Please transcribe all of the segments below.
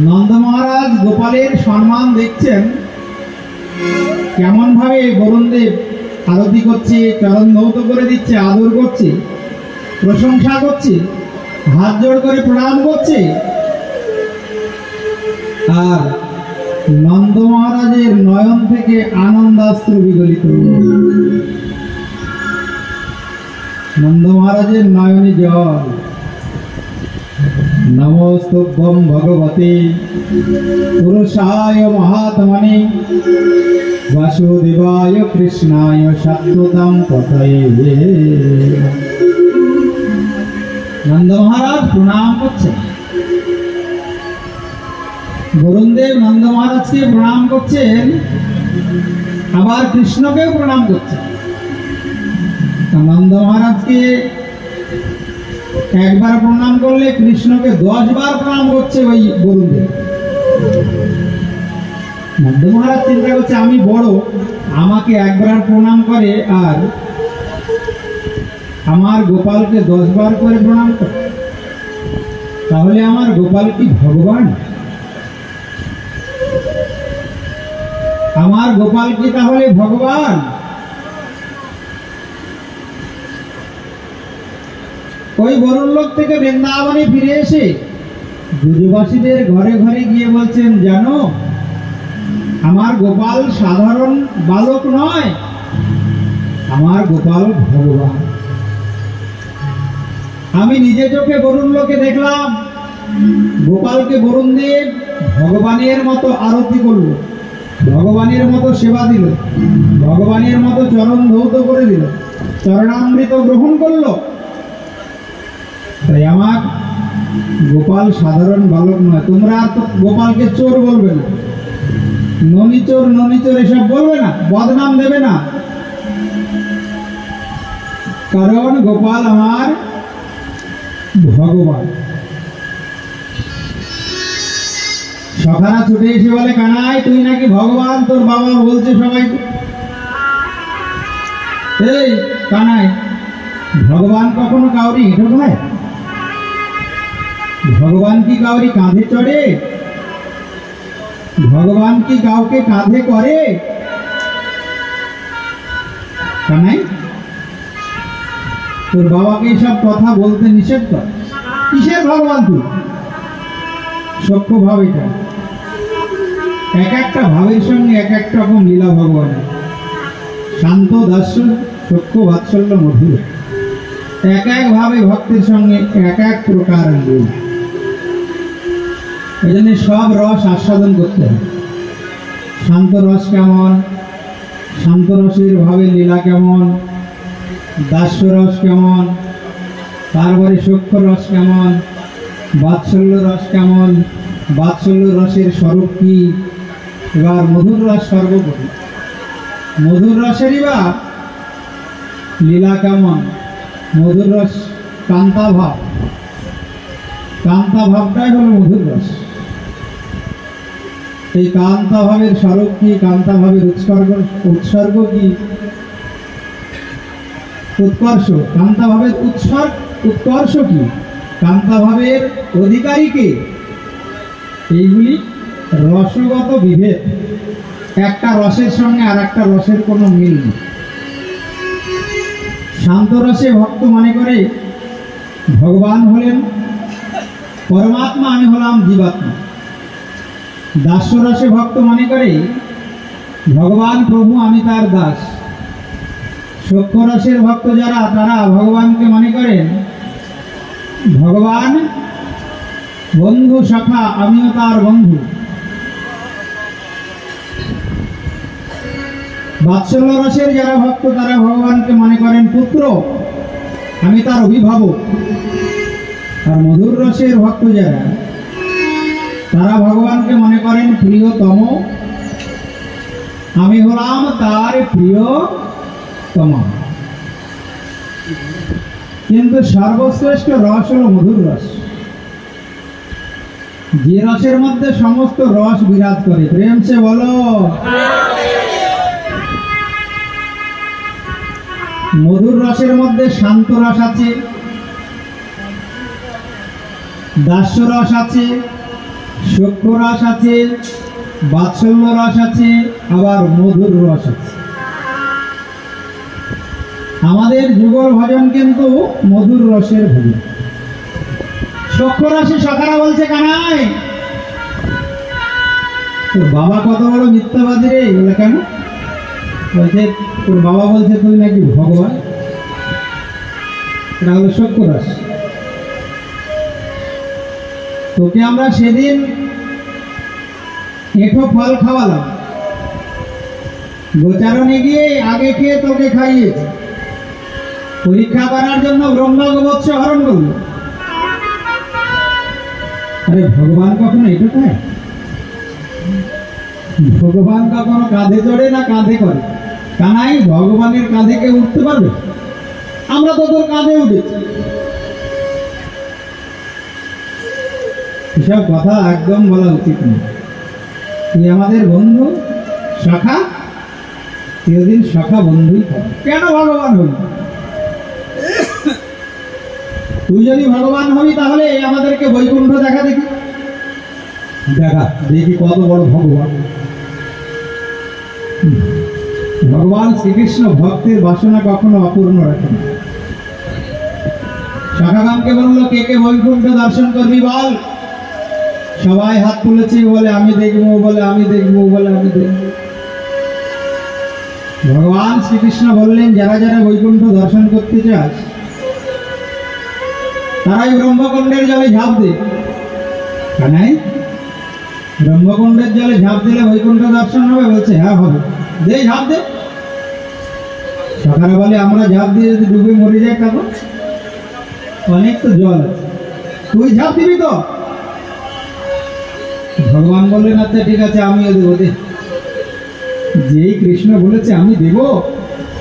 নন্দ মহারাজ গোপালের সম্মান দেখছেন, কেমন ভাবে বরুণদেব আরতি করছে, চরণ ধৌত করে দিচ্ছে, আদর করছে, প্রশংসা করছে, হাত জোড় করে প্রণাম করছে। আর নন্দ মহারাজের নয়ন থেকে আনন্দাশ্রু বিগলিত। নন্দ মহারাজের নয়নে জল। নমস্তুভ্যং ভগবতে পুরুষায় মহাত্মনে বাসুদেবায় কৃষ্ণায় শাশ্বতং পতয়ে। নন্দ মহারাজ প্রণাম করছেন। বরুণদেব নন্দ মহারাজকে প্রণাম করছেন, আবার কৃষ্ণকেও প্রণাম করছেন। নন্দ মহারাজকে একবার প্রণাম করলে কৃষ্ণকে 10 বার প্রণাম করছে ওই বরুণদেব। নন্দ মহারাজ চিন্তা করছে, আমি বড়, আমাকে একবার প্রণাম করে আর আমার গোপালকে 10 বার করে প্রণাম করে, তাহলে আমার গোপাল কি ভগবান? আমার গোপাল কি তাহলে ভগবান? ওই বরুণ লোক থেকে বৃন্দাবনে ফিরে এসে ব্রজবাসীদের ঘরে ঘরে গিয়ে বলছেন, জানো আমার গোপাল সাধারণ বালক নয়, আমার গোপাল ভগবান। আমি নিজে চোখে বরুণ লোকে দেখলাম, গোপালকে বরুণদেব ভগবানের মতো আরতি করল, ভগবানের মতো সেবা দিল, ভগবানের মতো চরণ ধৌত করে দিল, চরণামৃত গ্রহণ করলো। তাই আমার গোপাল সাধারণ বালক নয়। তোমরা আর তো গোপালকে চোর বলবে না, ননিচোর ননিচোর এসব বলবে না, বদনাম দেবে না, কারণ গোপাল আমার ভগবান। সখারা ছুটে এসে বলে, কানাই তুই নাকি ভগবান, তোর বাবা বলছে সবাই। এই কানাই, ভগবান কখনো কাউরি হেঁটো খায়? ভগবান কি কাউরি কাঁধে চড়ে? ভগবান কি কাউকে কাঁধে করে? কানাই, তোর বাবাকে সব কথা বলতে নিষেধ কর। কিসের ভগবান তুই? সখ্য ভাব। এটা এক একটা ভাবের সঙ্গে এক এক রকম লীলা ভগবানের। শান্ত দাস্য, সখ্য বাৎসল্য মধুর, এক এক ভাবে ভক্তের সঙ্গে এক এক প্রকার লীলা। এই জন্য সব রস আস্বাদন করতে হয়। শান্ত রস কেমন, শান্ত রসের ভাবে লীলা কেমন, দাস্য রস কেমন, তারপরে সখ্য রস কেমন, বাৎসল্য রস কেমন, বাৎসল্য রসের স্বরূপ কি, এবার মধুর রস সর্বোপরি। মধুর রসেরই বা লীলা কেমন? মধুর রস কান্তা ভাব, কান্তা ভাবটাই হলো মধুর রস। এই কান্তা ভাবের স্বরূপ কি, কান্তা ভাবের উৎসর্গ কি, উৎকর্ষ, কান্তা ভাবের উৎকর্ষ কি, কান্তা ভাবের অধিকারী কে, এইগুলি রসগত বিভেদ। একটা রসের সঙ্গে আর একটা রসের কোনো মিল নেই। শান্ত রসে ভক্ত মনে করে ভগবান হলেন পরমাত্মা, আমি হলাম জীবাত্মা। দাস্য রসে ভক্ত মনে করে ভগবান প্রভু, আমি তার দাস। সখ্য রসের ভক্ত যারা, তারা ভগবানকে মনে করেন ভগবান বন্ধু সখা, আমিও তার বন্ধু। বাৎসল্য রসের যারা ভক্ত, তারা ভগবানকে মনে করেন পুত্র, আমি তার অভিভাবক। আর মধুর রসের ভক্ত যারা, তারা ভগবানকে মনে করেন প্রিয়তম, আমি হলাম তার প্রিয়তম। কিন্তু সর্বশ্রেষ্ঠ রস হল মধুর রস, যে রসের মধ্যে সমস্ত রস বিরাজ করে। প্রেম সে বলো। মধুর রসের মধ্যে শান্ত রস আছে, দাস্য রস আছে, সূক্ষ্ম রস আছে, বাৎসল্য রস আছে, আবার মধুর রস আছে। আমাদের যুগল ভজন কিন্তু মধুর রসের ভজন। সূক্ষ্ম রসে সখারা বলছে কানাই তোর বাবা কত বড় মিথ্যাবাদী রে। বলে কেন? বলছে তোর বাবা বলছে তুই নাকি ভগবান। এটা হলো সূক্ষ্ম রস। তোকে আমরা সেদিন এঁঠো ফল খাওয়ালাম, গোচারণে গিয়ে আগে খেয়ে তোকে খাইয়েছে, পরীক্ষা করার জন্য ব্রহ্মা গোবৎস হরণ করল। আরে ভগবান কখনো এঁঠো খায়? ভগবান কখনো কাঁধে চড়ে না কাঁধে করে? কানাই ভগবানের কাঁধে কেউ উঠতে পারবে? আমরা তো তোর কাঁধে উঠেছি। এসব কথা একদম বলা উচিত না। তুই আমাদের বন্ধু, সখা, চিরদিন সখা বন্ধুই থাকবে। কেন ভগবান হবি? তুই যদি ভগবান হবি তাহলে আমাদেরকে বৈকুণ্ঠ দেখা দেখি, দেখা দেখি কত বড় ভগবান। ভগবান শ্রীকৃষ্ণ ভক্তের বাসনা কখনো অপূর্ণ রাখেন। সখাগণকে বলল কে কে বৈকুণ্ঠ দর্শন করবি বল। সবাই হাত তুলেছে, বলে আমি দেখবো, বলে আমি দেখবো, বলে আমি দেখবো। ভগবান শ্রীকৃষ্ণ বললেন যারা যারা বৈকুণ্ঠ দর্শন করতে চাস তারাই ব্রহ্মকুণ্ডের জলে ঝাঁপ দে। কানাই ব্রহ্মকুণ্ডের জলে ঝাঁপ দিলে বৈকুণ্ঠ দর্শন হবে? বলছে হ্যাঁ হবে। দে ঝাঁপ দে। সকালে বলে আমরা ঝাঁপ দিয়ে যদি ডুবে মরে যাই তখন? অনেক তো জল আছে, তুই ঝাঁপ দিবি তো? ভগবান বললেন আচ্ছা ঠিক আছে আমিও দেবো। দে। যেই কৃষ্ণ বলেছে আমি দেব,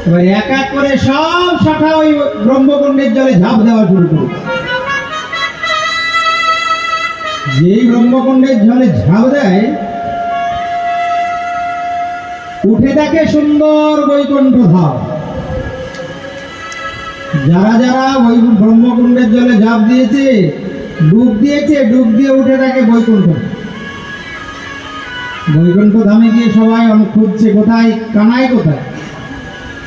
এবার এক এক করে সব শাখা ওই ব্রহ্মকুণ্ডের জলে ঝাঁপ দেওয়া শুরু করেছে। যেই ব্রহ্মকুণ্ডের জলে ঝাঁপ দেয় উঠে দেখে সুন্দর বৈকুণ্ঠ ধাম। যারা যারা ওই ব্রহ্মকুণ্ডের জলে ঝাঁপ দিয়েছে, ডুব দিয়েছে, ডুব দিয়ে উঠে দেখে বৈকুণ্ঠ। বৈকুণ্ঠ ধামে গিয়ে সবাই খুঁজছে কোথায় কানাই, কোথায়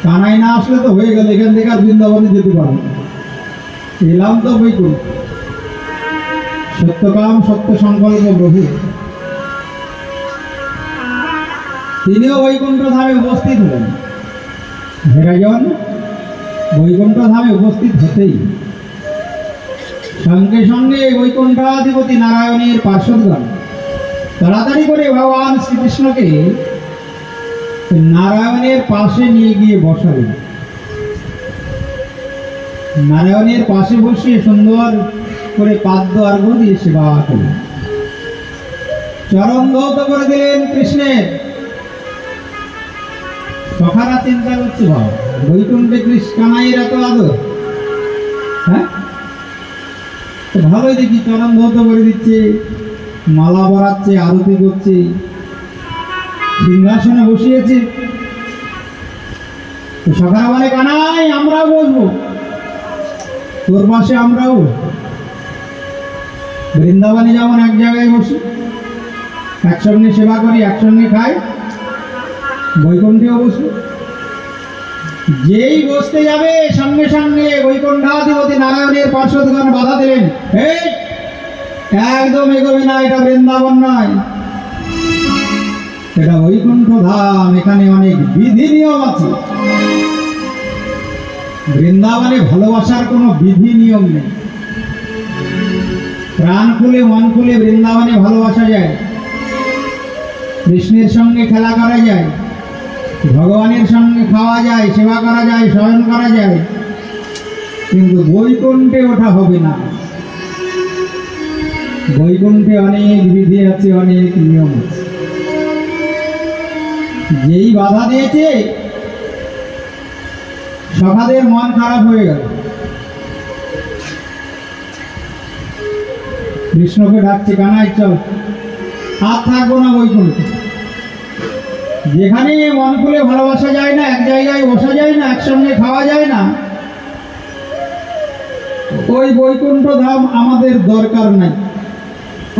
কানাই। না আসলে তো হয়ে গেল, এখান থেকে আর বৃন্দাবনে যেতে পারবো। এলাম তো বৈকুণ্ঠ। সত্যকাম সত্য সংকল্প প্রভু, তিনিও বৈকুণ্ঠ ধামে উপস্থিত হলেন। হেরাজন বৈকুণ্ঠ ধামে উপস্থিত হতেই সঙ্গে সঙ্গে বৈকুণ্ঠাধিপতি নারায়ণের পার্শ্বদগণ তাড়াতাড়ি করে ভগবান শ্রীকৃষ্ণকে নারায়ণের পাশে নিয়ে গিয়ে বসালেন। নারায়ণের পাশে বসিয়ে সুন্দর করে পাদ্য আর্ঘ দিয়ে সেবা করলেন। চরণ ধৌত করে দিলেন কৃষ্ণের। সখারা চিন্তা করছে ভাব বৈকুণ্ঠে কৃষ্ণ কানাইয়ের এত আদর, হ্যাঁ ভালোই দেখি। চরণ ধৌত করে দিচ্ছে, মালা পরাচ্ছে, আরতি করছে, সিংহাসনে বসিয়েছে। সখারা বলে কানাই আমরাও বসবো, তোর পাশে আমরাও। বৃন্দাবনে যেমন এক জায়গায় বসি, একসঙ্গে সেবা করি, একসঙ্গে খাই, বৈকুণ্ঠেও বসবো। যেই বসতে যাবে সঙ্গে সঙ্গে বৈকুণ্ঠাধিপতি নারায়ণের পার্শ্বদগণ বাধা দিলেন, এই একদম এগোবে না, এটা বৃন্দাবন নয়, এটা বৈকুণ্ঠ ধাম, এখানে অনেক বিধি নিয়ম আছে। বৃন্দাবনে ভালোবাসার কোনো বিধি নিয়ম নেই। প্রাণ খুলে মন খুলে বৃন্দাবনে ভালোবাসা যায়, কৃষ্ণের সঙ্গে খেলা করা যায়, ভগবানের সঙ্গে খাওয়া যায়, সেবা করা যায়, শয়ন করা যায়, কিন্তু বৈকুণ্ঠে ওঠা হবে না। বৈকুণ্ঠে অনেক বিধি আছে, অনেক নিয়ম আছে। যেই বাধা দিয়েছে সখাদের মন খারাপ হয়ে গেল। কৃষ্ণকে ডাকছে, কানাই চল, আর থাকবো না বৈকুণ্ঠে। যেখানে মন খুলে ভালোবাসা যায় না, এক জায়গায় বসা যায় না, একসঙ্গে খাওয়া যায় না, ওই বৈকুণ্ঠ ধাম আমাদের দরকার নাই।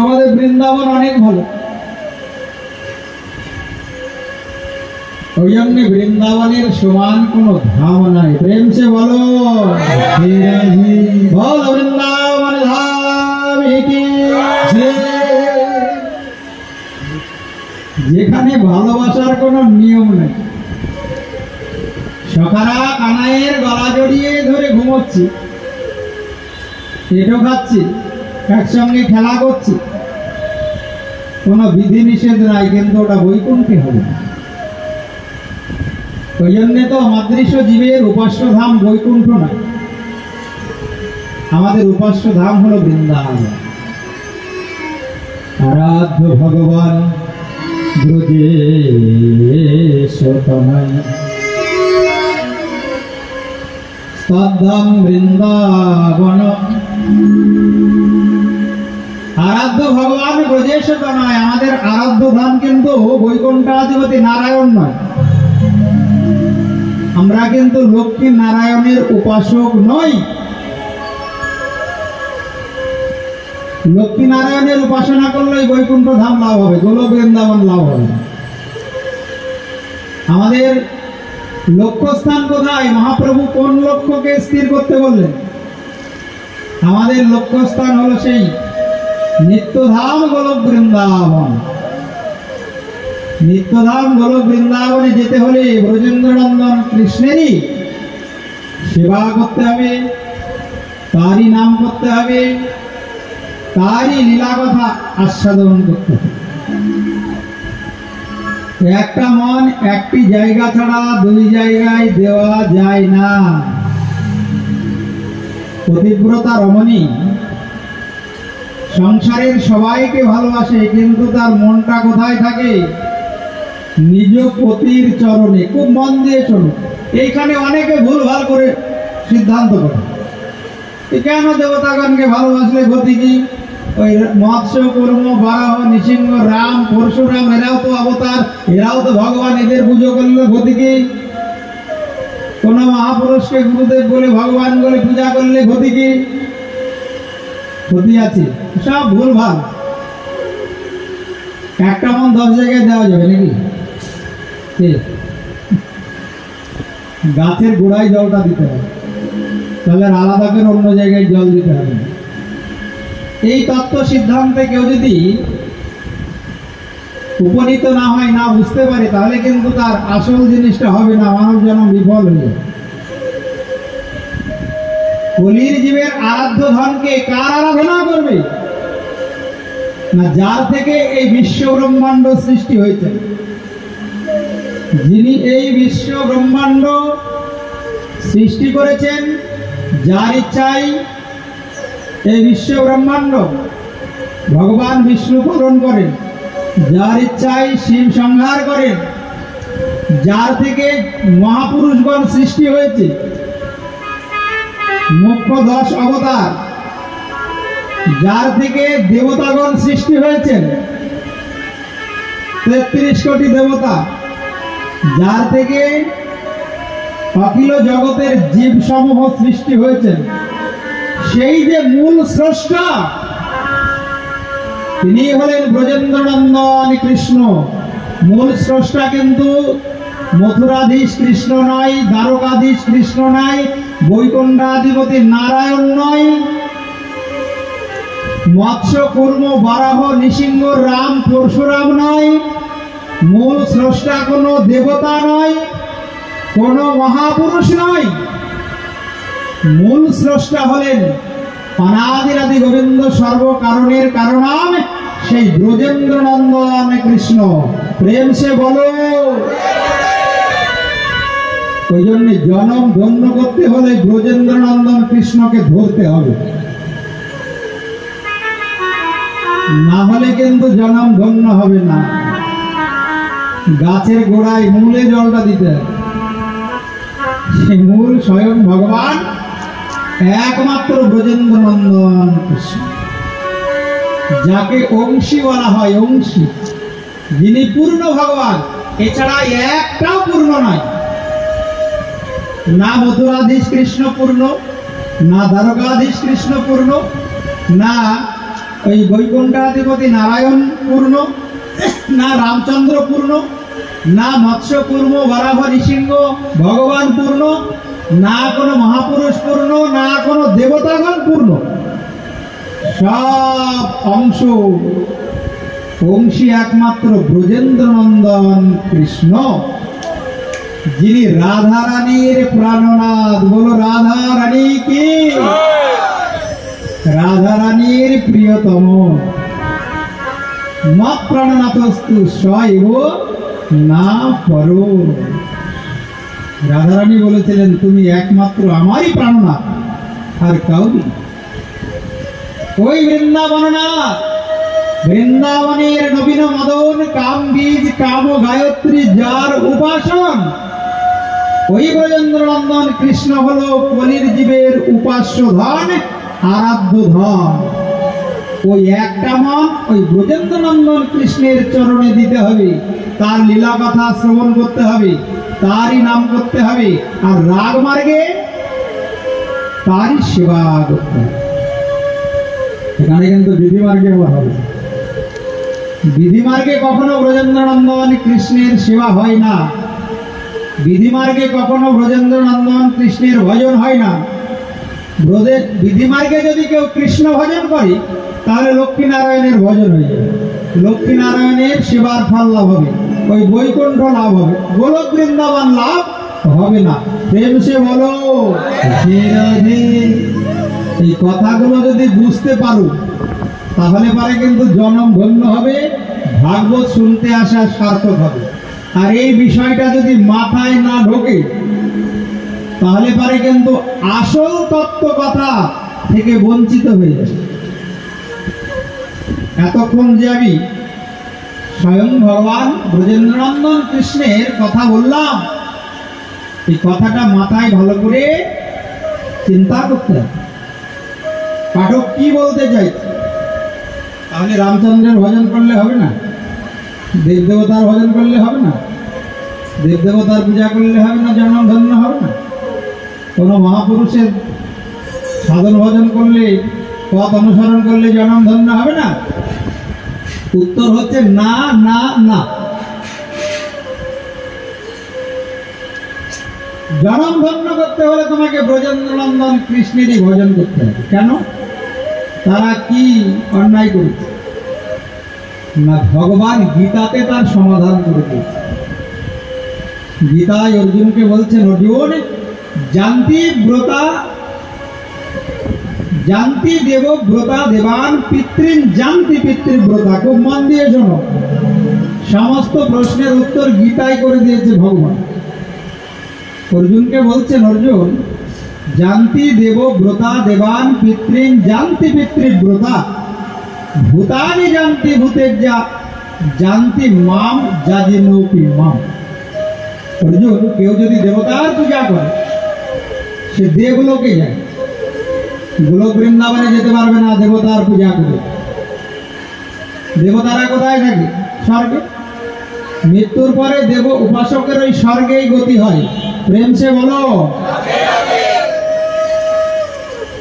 আমাদের বৃন্দাবন অনেক ভালো। ওই জন্য বৃন্দাবনের সমান কোনো ধাম নাই। প্রেম সে বলো বল বৃন্দাবন ধাম কি, যেখানে ভালোবাসার কোনো নিয়ম নেই। সকারা কানাইয়ের গলা জড়িয়ে ধরে ঘুমোচ্ছি, পেটও খাচ্ছি, একসঙ্গে খেলা করছি, কোনো বিধি নিষেধ নাই, কিন্তু ওটা বৈকুণ্ঠে হবে না। ওই জন্যে তো মাদৃশ্য জীবের উপাস্য ধাম বৈকুণ্ঠ না, আমাদের উপাস্য ধাম হলো বৃন্দাবন। আরাধ্য ভগবান ব্রজেশতনয় তদ্ধাম বৃন্দাবন। আরাধ্য ভগবান ব্রজেশতনয়, আমাদের আরাধ্য ধাম কিন্তু বৈকুণ্ঠাধিপতি নারায়ণ নয়। আমরা কিন্তু লক্ষ্মী নারায়ণের উপাসক নই। লক্ষ্মী নারায়ণের উপাসনা করলেই বৈকুণ্ঠ ধাম লাভ হবে, গোলক বৃন্দাবন লাভ হবে। আমাদের লক্ষ্যস্থান কোথায়? মহাপ্রভু কোন লক্ষ্যকে স্থির করতে বললেন? আমাদের লক্ষ্যস্থান হলো সেই নিত্যধাম গোলক বৃন্দাবন। নিত্যধাম গোলক বৃন্দাবনে যেতে হলে ব্রজেন্দ্রনন্দন কৃষ্ণেরই সেবা করতে হবে, তারই নাম করতে হবে, তারই লীলা কথা আস্বাদন করতে হবে। একটা মন একটি জায়গা ছাড়া দুই জায়গায় দেওয়া যায় না। পতিব্রতা রমণী সংসারের সবাইকে ভালোবাসে, কিন্তু তার মনটা কোথায় থাকে? নিজ পতির চরণে। খুব মন দিয়ে চলো। এইখানে অনেকে ভুলভাল করে সিদ্ধান্ত করে, কেন দেবতাগণকে ভালোবাসলে গতি কি? ওই মৎস্য কর্ম বারাহ নৃসিংহ রাম পরশুরাম এরাও তো অবতার, এরাও তো ভগবান, এদের পুজো করলে গতি কি? কোন মহাপুরুষকে গুরুদেব বলে ভগবান বলে পূজা করলে গতি কি? ক্ষতি আছে। সব ভুলভাল। একটা মন 10 জায়গায় দেওয়া যাবে নাকি? গাছের গোড়ায় জলটা দিতে হবে, তাহলে আলাদা করে অন্য জায়গায় জল দিতে হবে। এই তত্ত্ব সিদ্ধান্তে কেউ যদি উপনীত না হয়, না বুঝতে পারে, তাহলে কিন্তু তার আসল জিনিসটা হবে না, মানব জন্ম বিফল হয়ে যাবে। কলির জীবের আরাধ্য ধনকে কার আরাধনা করবে? না যার থেকে এই বিশ্ব ব্রহ্মাণ্ড সৃষ্টি হয়েছে, যিনি এই বিশ্ব ব্রহ্মাণ্ড সৃষ্টি করেছেন, যার ইচ্ছায় এই বিশ্ব ব্রহ্মাণ্ড ভগবান বিষ্ণু পালন করেন, যার ইচ্ছায় শিব সংহার করেন, যার থেকে মহাপুরুষগণ সৃষ্টি হয়েছে, মুখ্য 10 অবতার, যার থেকে দেবতাগণ সৃষ্টি হয়েছেন, 33 কোটি দেবতা, যার থেকে অখিল জগতের জীব সমূহ সৃষ্টি হয়েছেন, সেই যে মূল স্রষ্টা, তিনি হলেন ব্রজেন্দ্রনন্দন কৃষ্ণ। মূল স্রষ্টা কিন্তু মথুরাধীশ কৃষ্ণ নয়, দ্বারকাধীশ কৃষ্ণ নয়, বৈকুণ্ঠাধিপতি নারায়ণ নয়, মৎস্য কুর্ম বারাহ নৃসিংহ রাম পরশুরাম নয়। মূল স্রষ্টা কোনো দেবতা নয়, কোনো মহাপুরুষ নয়। মূল স্রষ্টা হলেন অনাদিরাদি গোবিন্দ, সর্বকারণের কারণাম, সেই ব্রজেন্দ্রনন্দন কৃষ্ণ। প্রেম সে বলো। ওই জন্য জনম ধন্য করতে হলে ব্রজেন্দ্রনন্দন কৃষ্ণকে ধরতে হবে, না হলে কিন্তু জনম ধন্য হবে না। গাছের গোড়ায় মূলে জলটা দিতে হবে। সে মূল স্বয়ং ভগবান, একমাত্র ব্রজেন্দ্রনন্দন কৃষ্ণ, যাকে অংশী বলা হয়। অংশী, যিনি পূর্ণ ভগবান, এছাড়া একটাও পূর্ণ নয়। না মথুরাধীশ কৃষ্ণ পূর্ণ, না দ্বারকাধীশ কৃষ্ণ পূর্ণ, না ওই বৈকুণ্ঠাধিপতি নারায়ণ পূর্ণ, না রামচন্দ্র পূর্ণ, না মৎস্য পূর্ণ, বরাহ নৃসিংহ ভগবান পূর্ণ, না কোনো মহাপুরুষ পূর্ণ, না কোনো দেবতাগণ পূর্ণ। সব অংশী একমাত্র ব্রজেন্দ্রনন্দন কৃষ্ণ, যিনি রাধারানীর প্রাণনাথ। বলো রাধারানী কি? রাধারানীর প্রিয়তম। মৎ প্রাণনাথস্তু সৈব না পরো। রাধারানী বলেছিলেন তুমি একমাত্র আমারই প্রাণনাথ, আর কাউরি। ওই বৃন্দাবননাথ, বৃন্দাবনের নবীন মদন কাম বীজ কাম গায়ত্রী যার উপাসন, ওই ব্রজেন্দ্রনন্দন কৃষ্ণ হলো কলির জীবের উপাস্য ধন, আরাধ্য ধন। ওই একটা মন ওই ব্রজেন্দ্রনন্দন কৃষ্ণের চরণে দিতে হবে, তার লীলা কথা শ্রবণ করতে হবে, তারই নাম করতে হবে, আর রাগ মার্গে তারই সেবা করতে হবে। এখানে কিন্তু বিধি মার্গে হবে। বিধি মার্গে কখনো ব্রজেন্দ্রনন্দন কৃষ্ণের সেবা হয় না, বিধি মার্গে কখনো ব্রজেন্দ্রনন্দন কৃষ্ণের ভজন হয় না। বিধি মার্গে যদি কেউ কৃষ্ণ ভজন করে তাহলে লক্ষ্মীনারায়ণের ভজন হয়ে যাবে, লক্ষ্মীনারায়ণের সেবার ফল লাভ হবে, ওই বৈকুণ্ঠ লাভ হবে, গোলক বৃন্দাবন লাভ হবে না। প্রেম সে বলো রাধে। এই কথাগুলো যদি বুঝতে পারো তাহলে পরে কিন্তু জনম ধন্য হবে, ভাগবত শুনতে আসা সার্থক হবে। আর এই বিষয়টা যদি মাথায় না ঢোকে তাহলে পরে কিন্তু আসল তত্ত্ব কথা থেকে বঞ্চিত হয়ে যাবে। এতক্ষণ যে আমি স্বয়ং ভগবান ব্রজেন্দ্রনন্দন কৃষ্ণের কথা বললাম, এই কথাটা মাথায় ভালো করে চিন্তা করতে হবে। পাঠক কি বলতে চাইছে? তাহলে রামচন্দ্রের ভজন করলে হবে না, দেবদেবতার ভজন করলে হবে না, দেবদেবতার পূজা করলে হবে না, জন্ম ধন্য হবে না, কোনো মহাপুরুষের সাধন ভজন করলে, পথ অনুসরণ করলে জন্ম ধন্য হবে না? উত্তর হচ্ছে না, না, না। জনম ধন্য করতে হলে তোমাকে ব্রজেন্দ্রনন্দন কৃষ্ণেরই ভজন করতে হবে। কেন? তারা কি অন্যায় করেছে না? ভগবান গীতাতে তার সমাধান করে দিয়েছে। গীতায় অর্জুনকে বলছেন, অর্জুন জানতি ব্রতা জানতি দেব ব্রতা দেবান পিতৃন জানতি পিতৃব্রতা। খুব মন দিয়ে শোনো, সমস্ত প্রশ্নের উত্তর গীতায় করে দিয়েছে ভগবান। অর্জুনকে বলছেন, অর্জুন জানতি দেব ব্রতা দেবান পিতৃন জানতি পিতৃব্রতা ভূতানি জানতি ভূতের যা জানতি মাম যাজিনৌপি মাম। অর্জুন, কেউ যদি দেবতার পূজা করে সে দেবলোকে যায়, গোলক বৃন্দাবনে যেতে পারবে না দেবতার পূজা করে। দেবতারা কোথায় থাকে? স্বর্গে। মৃত্যুর পরে দেব উপাসকের ওই স্বর্গেই গতি হয়। প্রেম সে বলো।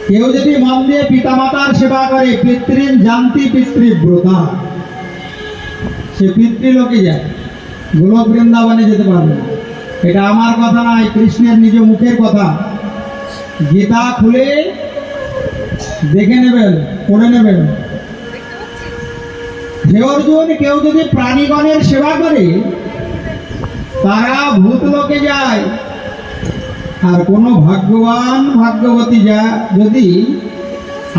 কেউ যদি মন দিয়ে পিতামাতার সেবা করে, পিতৃন জানতি পিতৃব্রতা, সে পিতৃলোকে যায়, গোলক বৃন্দাবনে যেতে পারবে না। এটা আমার কথা নয়, কৃষ্ণের নিজ মুখের কথা। গীতা খুলে দেখে নেবেন, পড়ে নেবেন। হে অর্জুন, কেউ যদি প্রাণীগণের সেবা করে তারা ভূতলোকে যায়, আর কোনো ভাগ্যবান ভাগ্যবতী যদি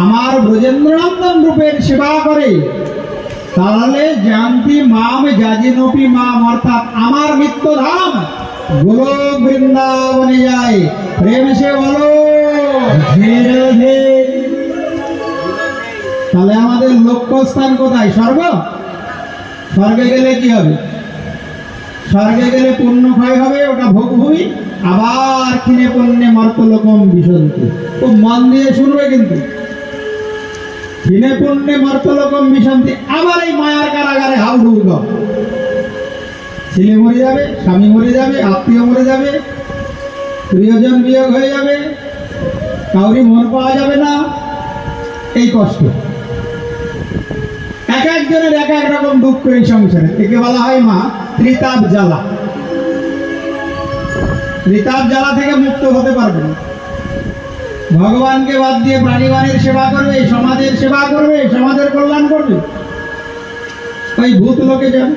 আমার ব্রজেন্দ্রনন্দন রূপের সেবা করে তাহলে জানতি মাম যাজিনপি মাম, অর্থাৎ আমার নিত্যধাম গোলক বৃন্দাবনে যায়। প্রেম সে বলো রাধে। তাহলে আমাদের লক্ষ্যস্থান কোথায়? স্বর্গ। স্বর্গে গেলে কি হবে? স্বর্গে গেলে পুণ্য ক্ষয় হবে, ওটা ভোগভূমি। আবার ক্ষীণে পুণ্যে মর্তলোকম বিশন্তি। খুব মন দিয়ে শুনবে কিন্তু। ক্ষীণে পুণ্যে মর্তলোকম বিশন্তি, আবার এই মায়ার কারাগারে হাউডুব। ছেলে মরে যাবে, স্বামী মরে যাবে, আত্মীয় মরে যাবে, প্রিয়জন বিয়োগ হয়ে যাবে, কাউরি মন পাওয়া যাবে না, এই কষ্ট। এক একজনের এক এক রকম দুঃখ এই সংসারে। একে বলা হয় মা ত্রিতাপ জ্বালা। ত্রিতাপ জ্বালা থেকে মুক্ত হতে পারবে না। ভগবানকে বাদ দিয়ে প্রাণীগণের সেবা করবে, সমাজের সেবা করবে, সমাজের কল্যাণ করবে, ওই ভূত লোকে যাবে।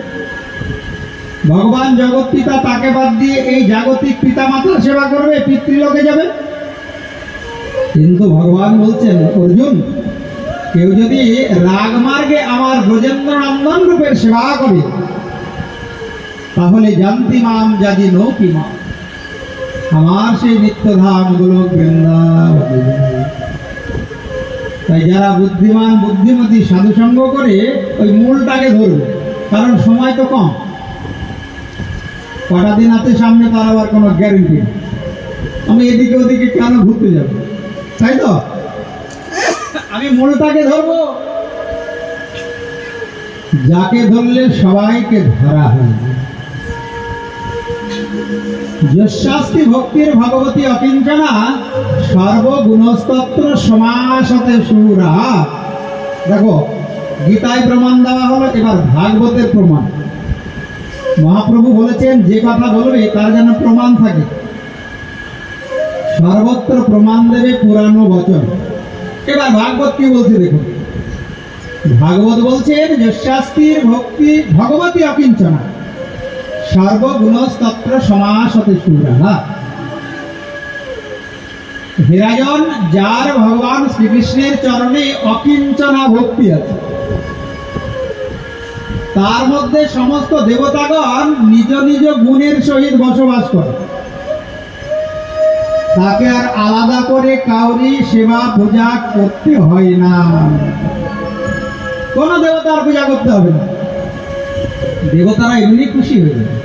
ভগবান জগৎ পিতা, তাকে বাদ দিয়ে এই জাগতিক পিতা মাতার সেবা করবে, পিতৃলোকে যাবে। কিন্তু ভগবান বলছেন অর্জুন, কেউ যদি রাগমার্গে আমার ব্রজেন্দ্র নন্দন রূপের সেবা করে তাহলে জানতি মাম যাদি নৌকি মা, আমার সেই নিত্যধাম গোলক বৃন্দাবন। তাই যারা বুদ্ধিমান বুদ্ধিমতী সাধুসঙ্গ করে ওই মূলটাকে ধরবে, কারণ সময় তো কম, কটা দিন আছে সামনে, তার আবার কোনো গ্যারেন্টি নেই। আমি এদিকে ওদিকে কেন ঘুরতে যাব, তাই তো? আমি মূলটাকে ধরবো, যাকে ধরলে সবাইকে ধরা হয়। যশাস্তি ভক্তির ভগবতী অকিঞ্চনা সর্বগুণস্তত্র সমাসতে সুরা। দেখো, গীতায় প্রমাণ দেওয়া হলো, এবার ভাগবতের প্রমাণ। মহাপ্রভু বলেছেন যে কথা বলবে তার যেন প্রমাণ থাকে। সর্বত্র প্রমাণ দেবে পুরানো বচন। এবার ভাগবত কি বলছে দেখুন। ভাগবত বলছেন যশাস্তির ভক্তি ভগবতী অকিঞ্চনা সর্বগুণস্তত্র সমাসতে সুরা। হে রাজন, যার ভগবান শ্রীকৃষ্ণের চরণে অকিঞ্চনা ভক্তি আছে, তার মধ্যে সমস্ত দেবতাগণ নিজ নিজ গুণের সহিত বসবাস করে। তাকে আর আলাদা করে কাউরি সেবা পূজা করতে হয় না, কোন দেবতার পূজা করতে হবে না। দেবতারা এমনি খুশি হয়ে যাবে।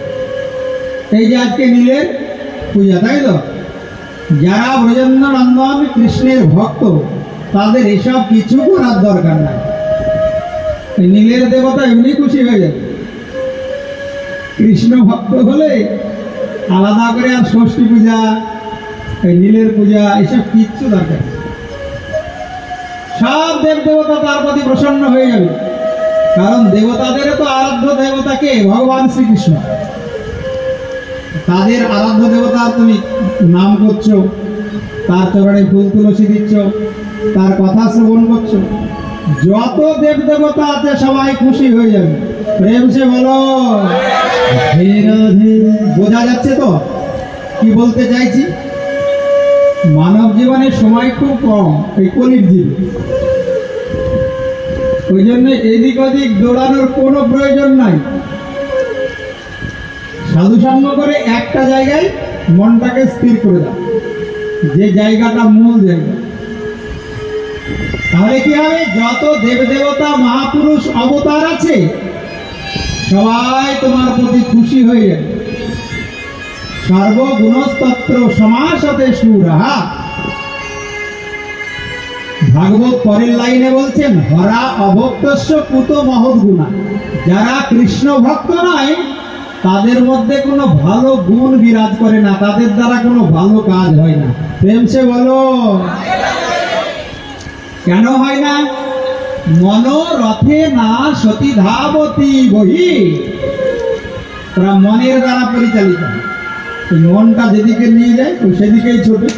এই যে আজকে নীলের পূজা, তাই তো? যারা ব্রজেন্দ্র নন্দন কৃষ্ণের ভক্ত তাদের এসব কিছু করার দরকার নাই। নীলের দেবতা এমনি খুশি হয়ে যাবে। কৃষ্ণ ভক্ত হলে আলাদা করে আর ষষ্ঠী পূজা, এই নীলের পূজা, এসব কিচ্ছু দরকার নেই। সব দেব দেবতা তার প্রতি প্রসন্ন হয়ে যাবে, কারণ দেবতাদের তো আরাধ্য দেবতাকে ভগবান শ্রীকৃষ্ণ। তাদের আরাধ্য দেবতার তুমি নাম করছো, তার চরণে ফুল তুলসী দিচ্ছ, তার কথা শ্রবণ করছো, যত দেব দেবতা আছে সবাই খুশি হয়ে যাবে। প্রেম সে বলো। বোঝা যাচ্ছে তো কি বলতে চাইছি? মানব জীবনের সময় খুব কম, এই কলির জীব। ওই জন্য এদিক ওদিক দৌড়ানোর কোনো প্রয়োজন নাই। সাধুসঙ্গ করে একটা জায়গায় মনটাকে স্থির করে দাও, যে জায়গাটা মূল জায়গা। তাহলে কি হবে? যত দেব দেবতা মহাপুরুষ অবতার আছে সবাই তোমার প্রতি খুশি হয়ে যাবে। সর্বগুণস্তত্র সমাসতে সুরা। ভাগবত পরের লাইনে বলছেন হরা অভক্তস্য কুত মহৎ গুণা। যারা কৃষ্ণ ভক্ত নয় তাদের মধ্যে কোনো ভালো গুণ বিরাজ করে না, তাদের দ্বারা কোনো ভালো কাজ হয় না। প্রেম সে বলো। কেন হয় না? মনোরথে না সতী ধাবতী বহি। তারা মনের দ্বারা পরিচালিত, মনটা যেদিকে নিয়ে যায় তো সেদিকেই ছোটে।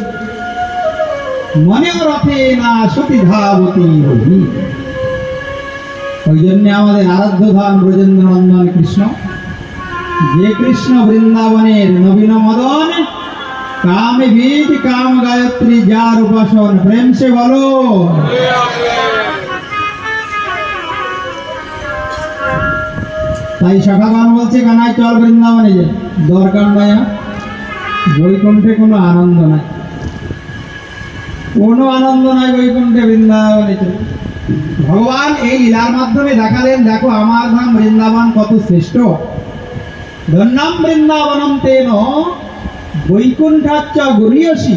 মনের রথে না সতী ধাবতী বহি। ওই জন্য আমাদের আরাধ্য ধাম ব্রজেন্দ্র নন্দন কৃষ্ণ, যে কৃষ্ণ বৃন্দাবনের নবীন মদন, কাম বীজ কাম গায়ত্রী যার উপাসন। প্রেম সে বলো। তাই সখাগণ বলছে কানাই চল বৃন্দাবনে যায়। দরকার নাই, বৈকুণ্ঠে কোনো আনন্দ নাই, কোনো আনন্দ নাই বৈকুণ্ঠে, বৃন্দাবনে চলে। ভগবান এই লীলার মাধ্যমে দেখালেন, দেখো আমার ধাম বৃন্দাবন কত শ্রেষ্ঠ। ধন্যম বৃন্দাবনম তেন বৈকুণ্ঠাচ্চ গরীয়সী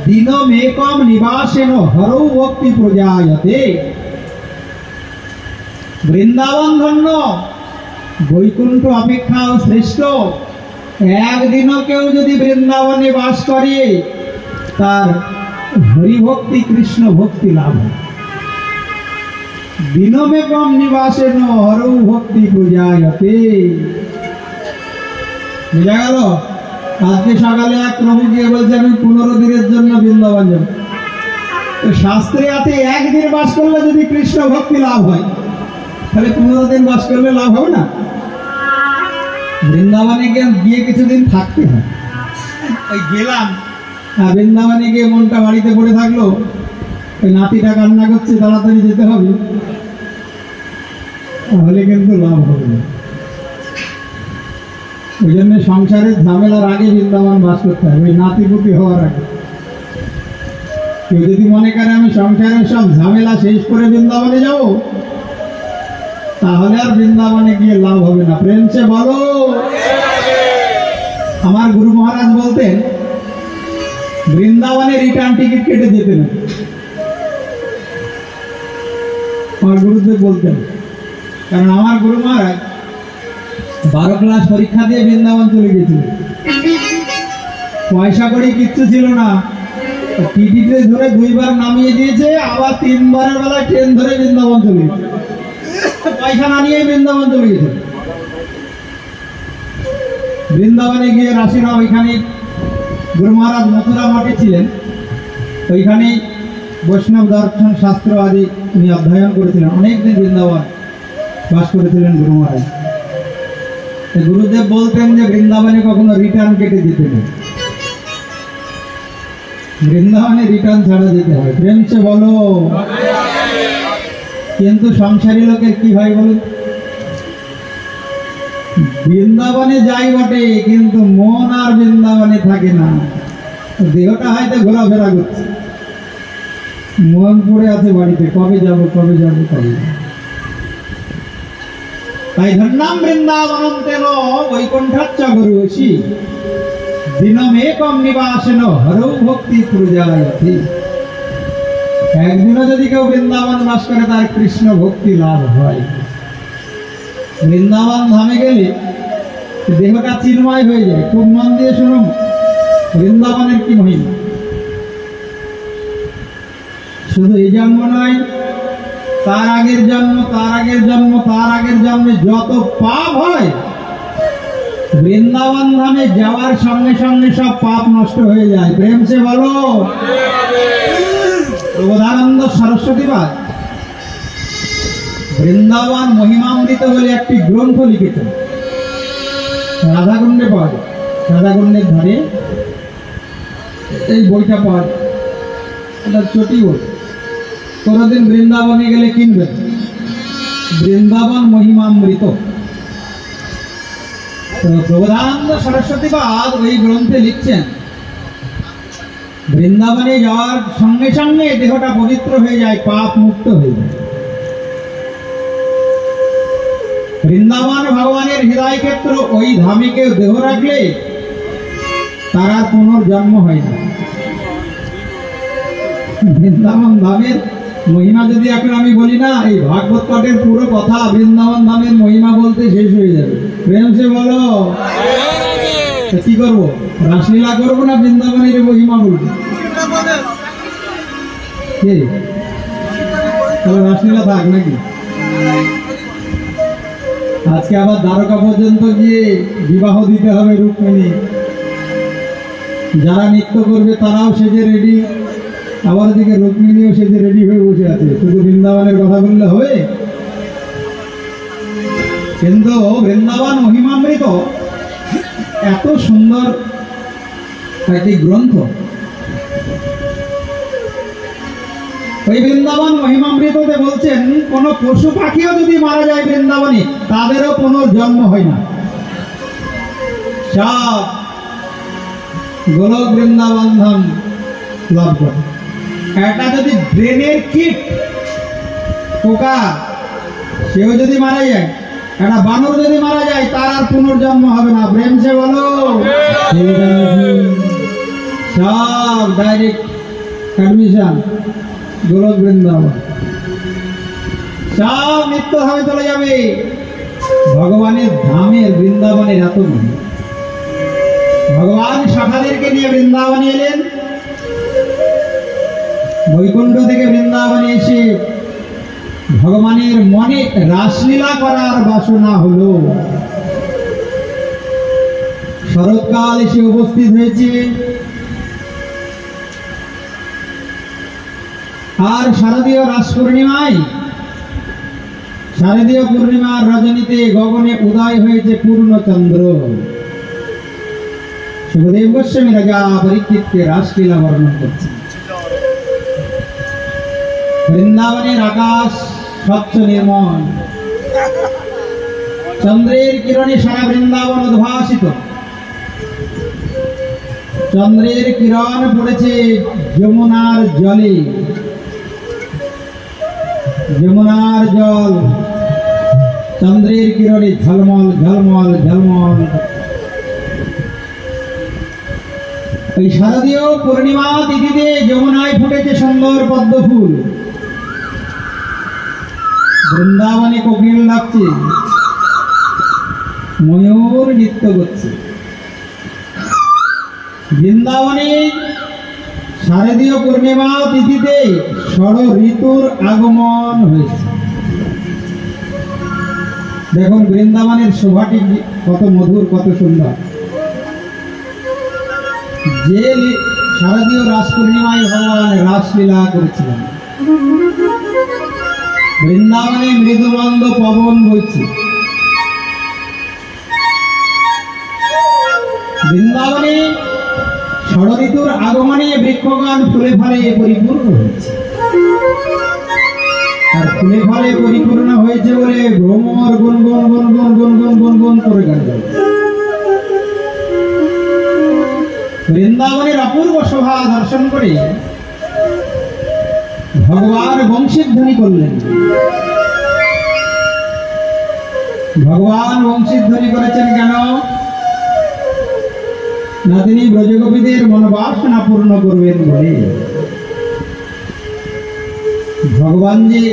দিনমেকম নিবাসেন হরৌ ভক্তি প্রজায়তে। বৃন্দাবন ধন্য, বৈকুণ্ঠ অপেক্ষাও শ্রেষ্ঠ। একদিনও কেউ যদি বৃন্দাবনে বাস করে তার হরিভক্তি কৃষ্ণ ভক্তি লাভ হয়। দিনমেকম নিবাসেন হরৌ ভক্তি পূজায়তে। বোঝা গেল? আজকে সকালে এক প্রভু গিয়ে বলছে আমি 15 দিনের জন্য বৃন্দাবন যাব। তো শাস্ত্রে আছে একদিন বাস করলে যদি কৃষ্ণ ভক্তি লাভ হয়, তাহলে 15 দিন বাস করলে লাভ হবে না? বৃন্দাবনে গিয়ে কিছুদিন থাকতে হয়। ওই গেলাম, বৃন্দাবনে গিয়ে মনটা বাড়িতে পড়ে থাকলো, ওই নাতিটা কান্না করছে, তাড়াতাড়ি যেতে হবে, তাহলে কিন্তু লাভ হবে না। ওই জন্য সংসারের ঝামেলার আগে বৃন্দাবন বাস করতে হবে, ওই নাতিপুতি হওয়ার আগে। কেউ যদি মনে করে আমি সংসারের সব ঝামেলা শেষ করে বৃন্দাবনে যাব, তাহলে আর বৃন্দাবনে গিয়ে লাভ হবে না। প্রেম সে বলো। আমার গুরু মহারাজ বলতেন বৃন্দাবনে রিটার্ন টিকিট কেটে যেতে না। আমার গুরুদেব বলতেন, কারণ আমার গুরু মহারাজ 12 ক্লাস পরীক্ষা দিয়ে বৃন্দাবন চলে গেছিল। পয়সা করে কিচ্ছু ছিল না, টিকিটে ধরে 2 বার নামিয়ে দিয়েছে, আবার 3 বারের বেলায় ট্রেন ধরে বৃন্দাবন চলে গেছে। পয়সা না নিয়ে বৃন্দাবন চলে গেছে। বৃন্দাবনে গিয়ে রাশিরা ওইখানে গুরু মহারাজ মথুরা মঠে ছিলেন, ওইখানে বৈষ্ণব দর্শন শাস্ত্র আদি উনি অধ্যয়ন করেছিলেন। অনেকদিন বৃন্দাবন বাস করেছিলেন গুরু মহারাজ। গুরুদেব বলতেন যে বৃন্দাবনে কখনো রিটার্ন কেটে যেতে নেই, বৃন্দাবনে রিটার্ন ছাড়া যেতে হয়। প্রেম সে বলো। কিন্তু সংসারী লোকের কি হয় বলুন? বৃন্দাবনে যাই বটে, কিন্তু মন আর বৃন্দাবনে থাকে না। দেহটা হয়তো ঘোরাফেরা করছে, মন পড়ে আছে বাড়িতে, কবে যাব কবে যাব কবে। তাই ধন্যাম বৃন্দাবনম তেন বৈকুণ্ঠাচ্চ গুরুষি দিনমেকম নিবাসেন হরৌ ভক্তি পূজায়তে। একদিনও যদি কেউ বৃন্দাবন বাস করে, তার কৃষ্ণ ভক্তি লাভ হয়। বৃন্দাবন ধামে গেলে দেহটা চিন্ময় হয়ে যায়। খুব মন দিয়ে শুনুন বৃন্দাবনের কি মহিমা। শুধু এই জন্ম নয়, তার আগের জন্ম, তার আগের জন্ম, তার আগের জন্মে যত পাপ হয়, বৃন্দাবন ধামে যাওয়ার সঙ্গে সঙ্গে সব পাপ নষ্ট হয়ে যায়। প্রেম সে বলো। প্রবোধানন্দ সরস্বতীবাদ বৃন্দাবন মহিমামৃত বলে একটি গ্রন্থ লিখেছেন। রাধাকুণ্ডে পাওয়া যায়, রাধাকুণ্ডের ধারে এই বইটা পাওয়া যায়। এটা চটি বই, কোনোদিন বৃন্দাবনে গেলে কিনবেন। বৃন্দাবন মহিমামৃত। তো প্রবোধানন্দ সরস্বতীবাদ ওই গ্রন্থে লিখছেন, বৃন্দাবনে যাওয়ার সঙ্গে সঙ্গে দেহটা পবিত্র হয়ে যায়, পাপ মুক্ত হয়ে যায়। বৃন্দাবন ভগবানের হৃদয় ক্ষেত্র, ওই ধামে কেউ দেহ রাখলে তার আর পুনর্জন্ম হয় না। বৃন্দাবন ধামের মহিমা যদি এখন আমি বলি না, এই ভাগবত পাঠের পুরো কথা বৃন্দাবন ধামের মহিমা বলতে শেষ হয়ে যাবে। প্রেম সে বলো। কি করবো? রাসলীলা করবো না বৃন্দাবনের মহিমা বলবো? তাহলে রাসলীলা থাক নাকি? আজকে আবার দ্বারকা পর্যন্ত গিয়ে বিবাহ দিতে হবে রুক্মিণী। যারা নৃত্য করবে তারাও সেজে রেডি, আবার দিকে রুক্মিণীও সেজে রেডি হয়ে বসে আছে। শুধু বৃন্দাবনের কথা বললে হবে? কিন্তু বৃন্দাবন মহিমামৃত এত সুন্দর একটি গ্রন্থ। ওই বৃন্দাবন মহিমামৃততে বলছেন, কোন পশু পাখিও যদি মারা যায় বৃন্দাবনে, তাদেরও পুনর্জন্ম হয় না। সব গোলক বৃন্দাবন ধাম লাভ করে। একটা যদি ব্রেনের কীট পোকা, সেও যদি মারা যায়, একটা বানর যদি মারা যায়, তার আর পুনর্জন্ম হবে না। প্রেম সে বলো। সব ডাইরেক্ট অ্যাডমিশন গোলক বৃন্দাবন, সব নিত্য ধামে চলে যাবে। ভগবানের ধামের বৃন্দাবনের এত মহিমা। ভগবান শাখাদেরকে নিয়ে বৃন্দাবনে এলেন। বৈকুণ্ঠ থেকে বৃন্দাবনে এসে ভগবানের মনে রাসলীলা করার বাসনা হলো। শরৎকাল এসে উপস্থিত হয়েছে, আর শারদীয় রাস পূর্ণিমায়, শারদীয় পূর্ণিমার রজনীতে গগনে উদয় হয়েছে পূর্ণচন্দ্র। সুখদেব গোস্বামী রাজা পরীক্ষিতকে রাসলীলা বর্ণন করছে। বৃন্দাবনের আকাশ স্বচ্ছ নির্মল, চন্দ্রের কিরণে সারা বৃন্দাবন উদ্ভাসিত। চন্দ্রের কিরণ পড়েছে যমুনার জলে, যমুনার জল চন্দ্রের কিরণে ঝলমল ঝলমল ঝলমল। ওই শারদীয় পূর্ণিমা তিথিতে যমুনায় ফুটেছে সুন্দর পদ্ম ফুল। বৃন্দাবনে কোকিল ডাকছে, ময়ূর নৃত্য করছে। বৃন্দাবনে শারদীয় পূর্ণিমা তিথিতে ষড় ঋতুর আগমন হয়েছে। দেখুন বৃন্দাবনের শোভাটি কত মধুর, কত সুন্দর। যে শারদীয় রাস পূর্ণিমায় ভগবান রাসলীলা করেছিলেন, বৃন্দাবনে মৃদুমন্দ পবন বইছে। বৃন্দাবনে ষড় ঋতুর আগমনে বৃক্ষগান ফুলে ফলে পরিপূর্ণ হয়েছে। আর ফুলে ফলে পরিপূর্ণ হয়েছে বলে ভ্রমর গুনগুন গুনগুন গুনগুন গুনগুন করে গান গাইছে। বৃন্দাবনের অপূর্ব শোভা দর্শন করে ভগবান বংশীধ্বনি করলেন। ভগবান বংশীধ্বনি করেছেন কেন না, তিনি ব্রজগোপীদের মনোবাসনা পূর্ণ করবেন বলে। ভগবান যে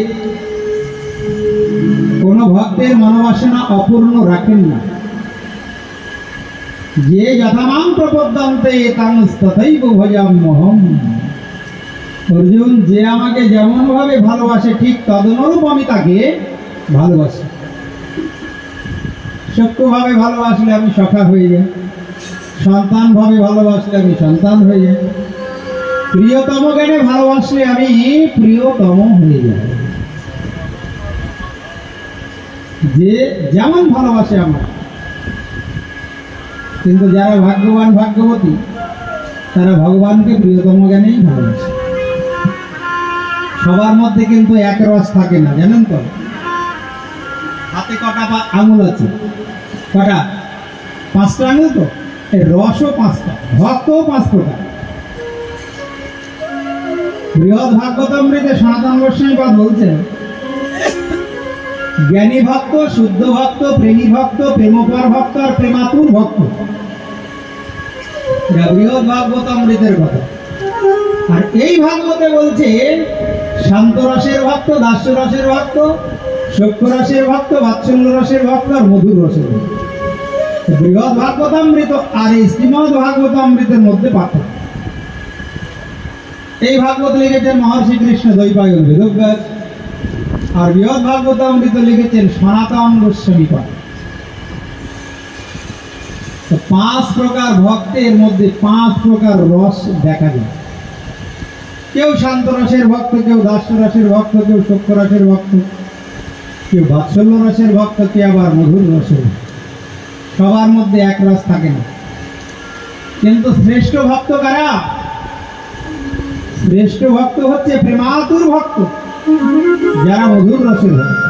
কোন ভক্তের মনোবাসনা অপূর্ণ রাখেন না। যে যথামাং প্রপদ্যন্তে তাং তথৈব ভজাম্যহম। অর্জুন, যে আমাকে যেমন ভাবে ভালোবাসে ঠিক তদনুরূপ আমি তাকে ভালোবাসি। সত্য ভাবে ভালোবাসলে আমি সখা হয়ে যাই, সন্তান ভাবে ভালোবাসলে আমি সন্তান হয়ে যাই, প্রিয়তম জ্ঞানে ভালোবাসলে আমি প্রিয়তম হয়ে যাই। যে যেমন ভালোবাসে আমার। কিন্তু যারা ভাগ্যবান ভাগ্যবতী তারা ভগবানকে প্রিয়তম জ্ঞানেই ভালোবাসে। সবার মধ্যে কিন্তু এক রস থাকে না, জানেন তো। হাতে কটা আঙুল আছে? কটা? 5টা আঙুল তো। রসও 5টা, ভক্তও 5 প্রকার। বৃহৎ ভাগবতামৃতে সনাতন গোস্বামীপাদ বলছেন, জ্ঞানী ভক্ত, শুদ্ধ ভক্ত, প্রেমী ভক্ত, প্রেমপর ভক্ত আর প্রেমাতুর ভক্ত। বৃহৎ ভাগবতামৃতের কথা। আর এই ভাগবতে বলছে শান্ত রসের ভক্ত, দাস্য রসের ভক্ত, সখ্য রসের ভক্ত, বাৎসল্য রসের ভক্ত আর মধুর রসের ভক্ত। বৃহৎ ভাগবতামৃত আর এই শ্রীমদ ভাগবতামৃতের মধ্যে পার্থক্য। এই ভাগবত লিখেছেন মহর্ষি কৃষ্ণ দ্বৈপায়ন বেদব্যাস, আর বৃহৎ ভাগবতামৃত লিখেছেন সনাতন গোস্বামীপাদ। 5 প্রকার ভক্তের মধ্যে 5 প্রকার রস দেখা যায়। কেউ শান্ত রসের ভক্ত, কেউ দাস্য রসের ভক্ত, কেউ সখ্য রসের ভক্ত, কেউ বাৎসল্য রসের ভক্ত, কেউ আবার মধুর রসের। সবার মধ্যে এক রস থাকে না। কিন্তু শ্রেষ্ঠ ভক্ত কারা? শ্রেষ্ঠ ভক্ত হচ্ছে প্রেমাতুর ভক্ত, যারা মধুর রসের ভক্ত।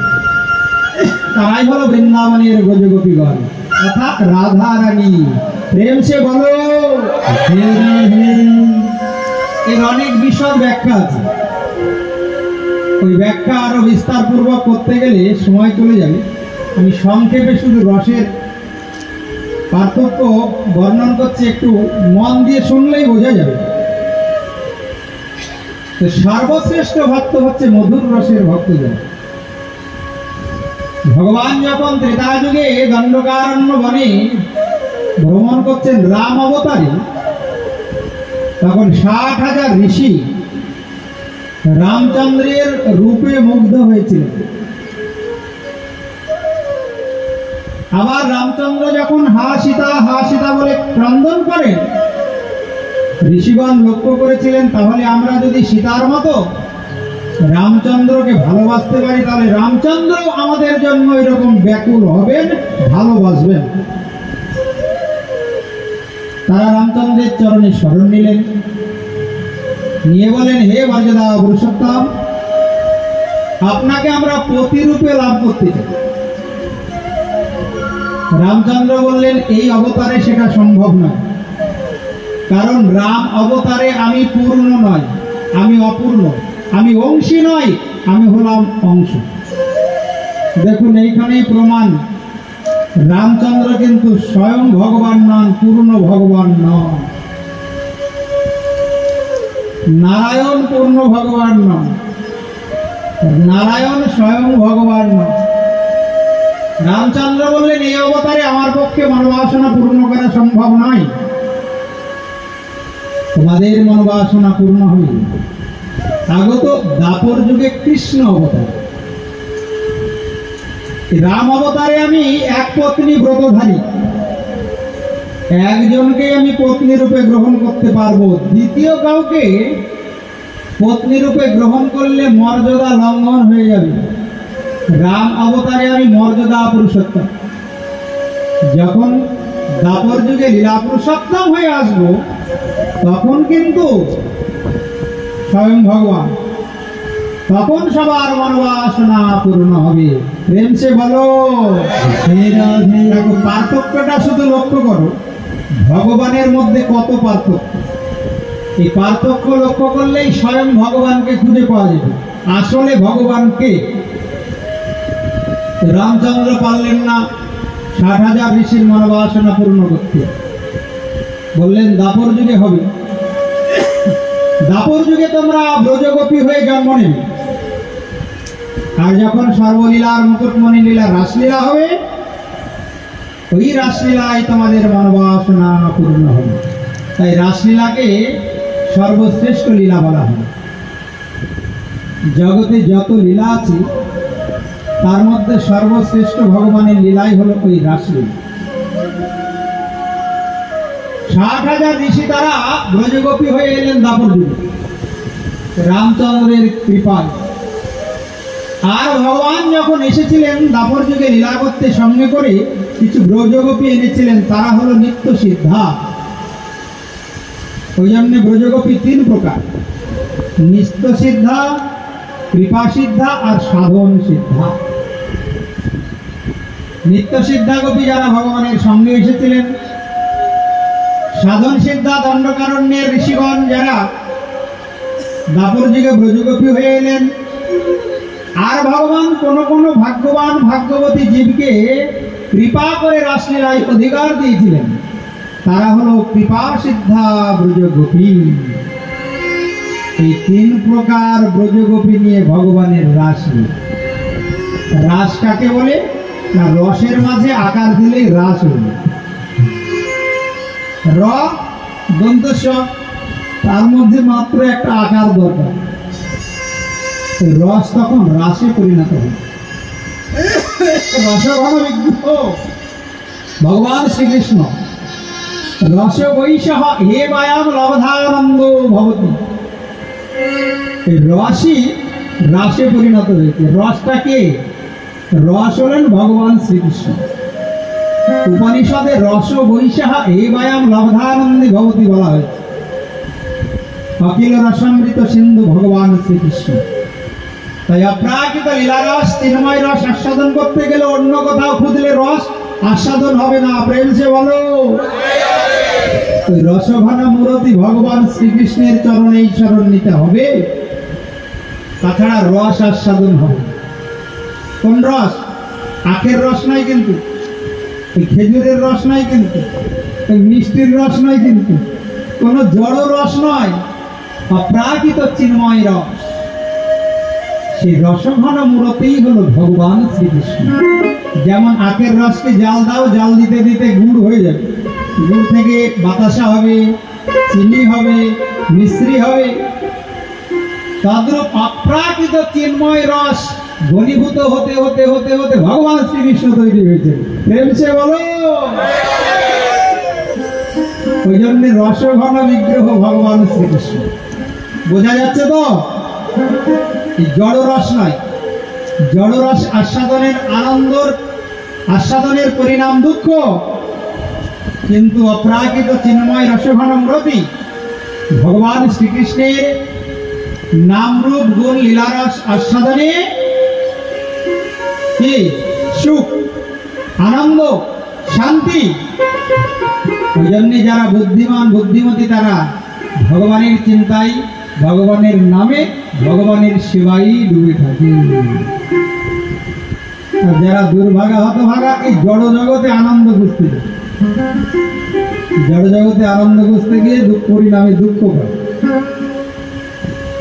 তারাই হলো বৃন্দাবনের ব্রজগোপীগণ অর্থাৎ রাধা রানী। প্রেম সে বলো হে রাধে। এর অনেক বিশদ ব্যাখ্যা আছে। ওই ব্যাখ্যা আরো বিস্তার পূর্বক করতে গেলে সময় চলে যাবে। আমি সংক্ষেপে শুধু রসের পার্থক্য বর্ণন করছি, একটু মন দিয়ে শুনলেই বোঝা যাবে। তো সর্বশ্রেষ্ঠ ভক্ত হচ্ছে মধুর রসের ভক্ত। ভগবান যখন ত্রেতা যুগে দণ্ডকারণ্য বনে ভ্রমণ করছেন রাম অবতারে, তখন 60,000 ঋষি রামচন্দ্রের রূপে মুগ্ধ হয়েছিলেন। আবার রামচন্দ্র যখন হা সীতা বলে ক্রন্দন করেন, ঋষিগণ লক্ষ্য করেছিলেন তাহলে আমরা যদি সীতার মতো রামচন্দ্রকে ভালোবাসতে পারি তাহলে রামচন্দ্র আমাদের জন্য এরকম ব্যাকুল হবেন, ভালোবাসবেন। তারা রামচন্দ্রের চরণে শরণ নিলেন, নিয়ে বলেন, হে মর্যাদা পুরুষোত্তম, আপনাকে আমরা প্রতিরূপে লাভ করতে চাই। রামচন্দ্র বললেন, এই অবতারে সেটা সম্ভব নয়, কারণ রাম অবতারে আমি পূর্ণ নয়, আমি অপূর্ণ, আমি অংশী নয়, আমি হলাম অংশ। দেখুন এইখানেই প্রমাণ, রামচন্দ্র কিন্তু স্বয়ং ভগবান নন, পূর্ণ ভগবান নন। নারায়ণ পূর্ণ ভগবান নন, নারায়ণ স্বয়ং ভগবান নন। রামচন্দ্র বললেন, এই অবতারে আমার পক্ষে মনোবাসনা পূর্ণ করা সম্ভব নয়, তোমাদের মনোবাসনা পূর্ণ হবে। আগত দাপর যুগে কৃষ্ণ অবতার, রাম অবতারে আমি এক পত্নী ব্রতধারী, একজনকে আমি পত্নী রূপে গ্রহণ করতে পারবো, দ্বিতীয় কাউকে পত্নী রূপে গ্রহণ করলে মর্যাদা লঙ্ঘন হয়ে যাবে। রাম অবতারে আমি মর্যাদা পুরুষোত্তম, যখন দাপর যুগে লীলা পুরুষোত্তম হয়ে আসবো তখন কিন্তু স্বয়ং ভগবান, তখন সবার মনোবাসনা পূর্ণ হবে। প্রেম সে বলো, পার্থক্যটা শুধু লক্ষ্য করো, ভগবানের মধ্যে কত পার্থক্য। এই পার্থক্য লক্ষ্য করলেই স্বয়ং ভগবানকে খুঁজে পাওয়া যাবে। আসলে ভগবানকে রামচন্দ্র পারলেন না 60,000 ঋষির মনোবাসনা পূর্ণ করতে, বললেন দাপর যুগে হবে। দাপর যুগে তোমরা ব্রজগোপী হয়ে জন্ম নেবে, আর যখন সর্বলীলার মুকুটমণি লীলা রাসলীলা হবে, ওই রাসলীলায় তোমাদের মনোবাসনা পূর্ণ হবে। তাই রাসলীলাকে সর্বশ্রেষ্ঠ লীলা বলা হয়। জগতে যত লীলা আছে তার মধ্যে সর্বশ্রেষ্ঠ ভগবানের লীলাই হলো ওই রাসলীলা। 60,000 ঋষি তারা ব্রজগোপী হয়ে এলেন দাপর যুগে রামচন্দ্রের কৃপায়। আর ভগবান যখন এসেছিলেন দাপর যুগে লীলা করতে, সঙ্গে করে কিছু ব্রজগোপী এনেছিলেন, তারা হলো নিত্য সিদ্ধা। ওই জন্য ব্রজগোপী 3 প্রকার, নিত্য সিদ্ধা, কৃপা সিদ্ধা আর সাধন সিদ্ধা। নিত্য সিদ্ধা গোপী যারা ভগবানের সঙ্গে এসেছিলেন, সাধন সিদ্ধা দণ্ডকারণ্যের ঋষিগণ যারা দাপর যুগে ব্রজগোপী হয়ে এলেন, আর ভগবান কোন কোন ভাগ্যবান ভাগ্যবতী জীবকে কৃপা করে রাসলীলায় অধিকার দিয়েছিলেন, তারা হলো কৃপা সিদ্ধা ব্রজগোপী। এই 3 প্রকার ব্রজগোপী নিয়ে ভগবানের রাসলীলা। রাস কাকে বলে না, রসের মাঝে আকার দিলেই রাস হলো। র দন্তস্ব, তার মধ্যে মাত্র একটা আকার দরকার, রস তখন রাসে পরিণত হয়। রসঘন বিগ্রহ ভগবান শ্রীকৃষ্ণ, রস বৈশহ হে মায়াম লব্ধানন্দ ভবতি। রসই রাসে পরিণত হয়েছে। রসটা কে? রস হলেন ভগবান শ্রীকৃষ্ণ। উপনিষদে রস বৈশাহ হে মায়াম লব্ধানন্দে ভবতি বলা হয়েছে। অখিল রসামৃত সিন্ধু ভগবান শ্রীকৃষ্ণ। তাই অপ্রাকৃত লীলারস, তিনময় রস আস্বাদন করতে গেলে অন্য কোথাও খুঁজলে রস আস্বাদন হবে না। প্রেম সে বলো। রসঘন মূরতি ভগবান শ্রীকৃষ্ণের চরণে শরণ নিতে হবে, তাছাড়া রস আস্বাদন হবে। কোন রস? আখের রস নয় কিন্তু, খেজুরের রস নয় কিন্তু, মিষ্টির রস নয় কিন্তু, কোন জড় রস নয়, অপ্রাকৃত চিন্ময় রস। সেই রসঘন মূরতেই হলো ভগবান শ্রীকৃষ্ণ। যেমন আখের রসকে জাল দাও, জাল দিতে দিতে গুড় হয়ে যাবে, গুড় থেকে বাতাসা হবে, চিনি হবে, মিশ্রি হবে। তদ্রূপ অপ্রাকৃত চিন্ময় রস ঘনীভূত হতে হতে হতে হতে ভগবান শ্রীকৃষ্ণ তৈরি হয়েছে। প্রেম সে বলো। ওই জন্য রসঘন বিগ্রহ ভগবান শ্রীকৃষ্ণ। বোঝা যাচ্ছে তো? জড় রস নয়, জড় রস আস্বাদনের আস্বাদনের পরিণাম দুঃখ, কিন্তু অপ্রাকৃত চিন্ময় রসঘনম রতি ভগবান শ্রীকৃষ্ণের নামরূপ গুণ লীলারস আস্বাদনে কি সুখ, আনন্দ, শান্তি। ওই জন্য যারা বুদ্ধিমান বুদ্ধিমতী তারা ভগবানের চিন্তায়, ভগবানের নামে, ভগবানের সেবাই ডুবে থাকে। আর যারা দুর্ভাগা হতভাগা এই জড় জগতে আনন্দ খুঁজতে যায়, জড় জগতে আনন্দ খুঁজতে গিয়ে পরিণামে দুঃখ পায়।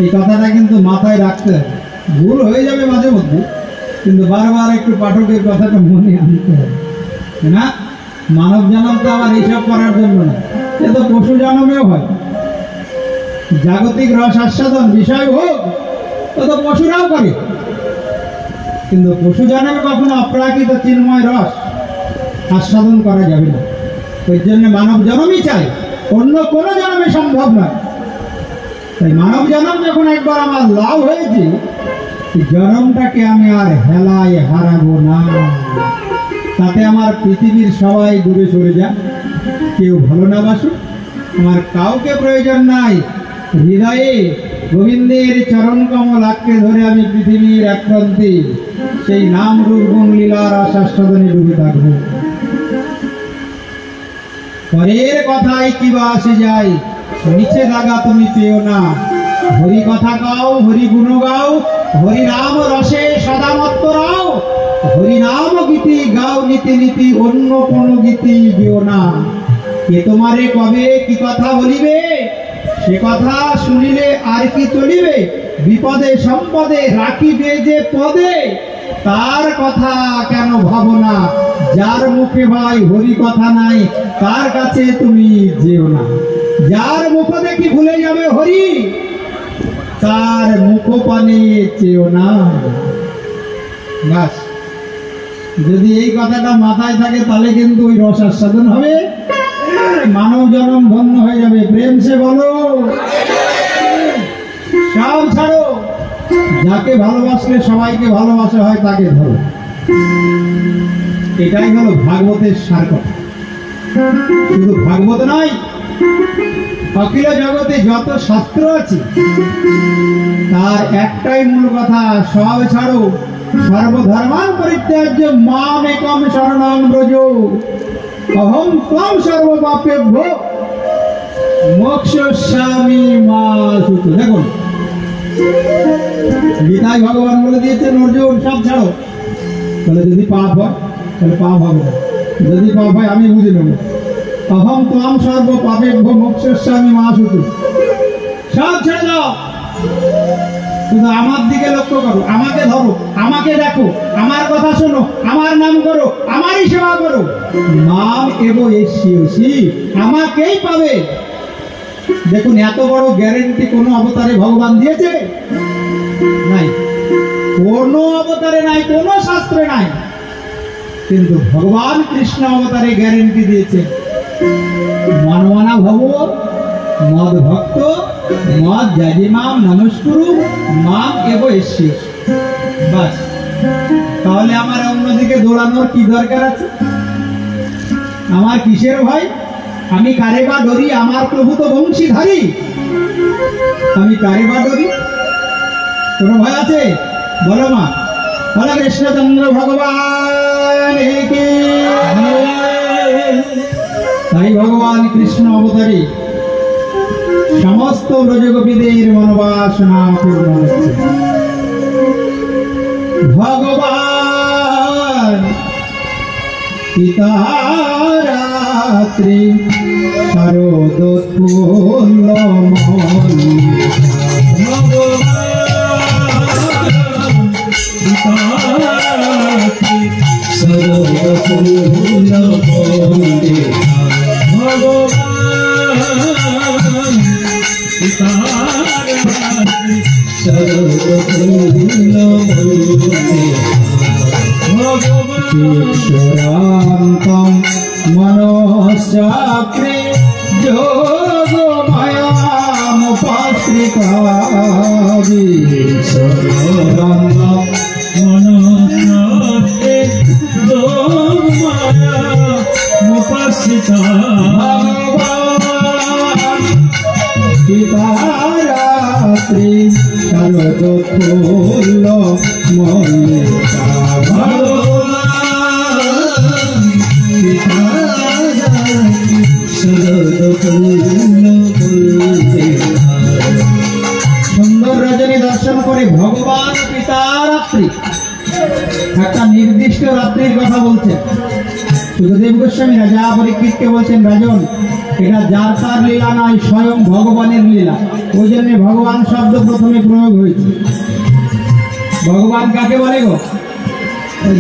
এই কথাটা কিন্তু মাথায় রাখতে হবে। ভুল হয়ে যাবে মাঝে মধ্যে, কিন্তু বারবার একটু পাঠকের কথাটা মনে আনতে হবে না। মানব জন্ম তো আবার এইসব করার জন্য না, এ তো পশু জন্মেও হয়। জাগতিক রস আস্বাদন বিষয় হোক, ও তো পশুরাও করে, কিন্তু পশু জন্মে কখনো অপ্রাকৃত চিন্ময় রস আস্বাদন করা যাবে না। ওই জন্য মানব জন্মই চাই, অন্য কোনো জন্মে সম্ভব নয়। তাই মানব জন্ম যখন একবার আমার লাভ হয়েছে, জন্মটাকে আমি আর হেলায় হারাবো না। তাতে আমার পৃথিবীর সবাই দূরে সরে যাক, কেউ ভালো না বাসুক, আমার কাউকে প্রয়োজন নাই। হৃদয়ে গোবিন্দের চরণ কমল আঁকড়ে ধরে আমি পৃথিবীর এক প্রান্তে সেই নাম রূপ গুণ লীলার আস্বাদনে ডুবে থাকবো। পরের কথায় কি বা আসে যায়, নিচে লাগা তুমি পেও না। হরি কথা গাও, হরি গুণ গাও, হরি নাম রসে সদা মত্ত রাও। হরি নাম গীতি গাও নীতি নীতি, অন্য কোন গীতি গেও না। কে তোমারে কবে কি কথা বলিবে, সে কথা শুনিলে আর কি চলিবে। বিপদে সম্পদে রাখিবে যে পদে, তার কথা কেন ভাবো না। যার মুখে ভাই হরি কথা নাই, তার কাছে তুমি যেও না। যার মুখ দেখি ভুলে যাবে হরি, তার মুখ পানে চেও না। বাস, যদি এই কথাটা মাথায় থাকে তাহলে কিন্তু ওই রস আস্বাদন হবে, মানব জন্ম ধন্য হয়ে যাবে। প্রেম সে বলো। সব ছাড়ো, যাকে ভালোবাসলে সবাইকে ভালোবাসা হয় তাকে ধরো। এটাই হলো ভাগবতের সার কথা। শুধু ভাগবত নয়, অখিল জগতে যত শাস্ত্র আছে তার একটাই মূল কথা, সব ছাড়ো, সর্বধর্মান পরিত্যাজ্য মাম একম শরণং ব্রজ, অহং ত্বং সর্বপাপেভ্যো মোক্ষয়িষ্যামি মা শুচি। দেখুন, গীতায় ভগবান বলে দিয়েছেন অর্জুন সব ছাড়ো। তাহলে যদি পাপ হয় তাহলে পাপ হবে না, যদি পাপ হয় আমি বুঝে নেব। অহং ত্বং সর্বপাপেভ্যো মোক্ষয়িষ্যামি মা শুচি। সব ছেড়ে দাও, শুধু আমার দিকে লক্ষ্য করো, আমাকে ধরো, আমাকে দেখো, আমার কথা শোনো, আমার নাম করো, আমারই সেবা করো। নাম এব এসি, আমাকেই পাবে। দেখুন, এত বড় গ্যারেন্টি কোনো অবতারে ভগবান দিয়েছে? নাই, কোনো অবতারে নাই, কোনো শাস্ত্রে নাই। কিন্তু ভগবান কৃষ্ণ অবতারে গ্যারেন্টি দিয়েছে, মনমানা ভব মদ ভক্ত মদ জাজিমাম নমস্কুরু মাম এব এসি। বাস, তাহলে আমার অন্যদিকে দৌড়ানোর কি দরকার আছে? আমার কিসের ভয়? আমি কারে বা ডরি? আমার প্রভু তো বংশীধারী, আমি কারে বা ডরি? কোনো ভয় আছে? বলো মা, বলো কৃষ্ণচন্দ্র ভগবান কি। তাই ভগবান কৃষ্ণ অবতারে সমস্ত ব্রজগোপীদের মনোবাসনা পূর্ণ হচ্ছে। ভগবান পিতা রাত্রি শরদোৎফুল্ল ईश्वरान्तं मनश्चक्रे योगमायामुपाश्रितादि ईश्वरान्तं मनश्चक्रे योगमायामुपाश्रिता पितारात्रि शरदफूल मल्लिका সুন্দর রজনী দর্শন করে ভগবান পিতারাত্রি একটা নির্দিষ্ট রাত্রির কথা বলছেন। সুখদেব গোস্বামী রাজা পরীক্ষিতকে বলছেন, রাজন এটা যার তার লীলা নয়, স্বয়ং ভগবানের লীলা। ওই জন্য ভগবান শব্দ প্রথমে প্রয়োগ হয়েছে। ভগবান কাকে বলে গো?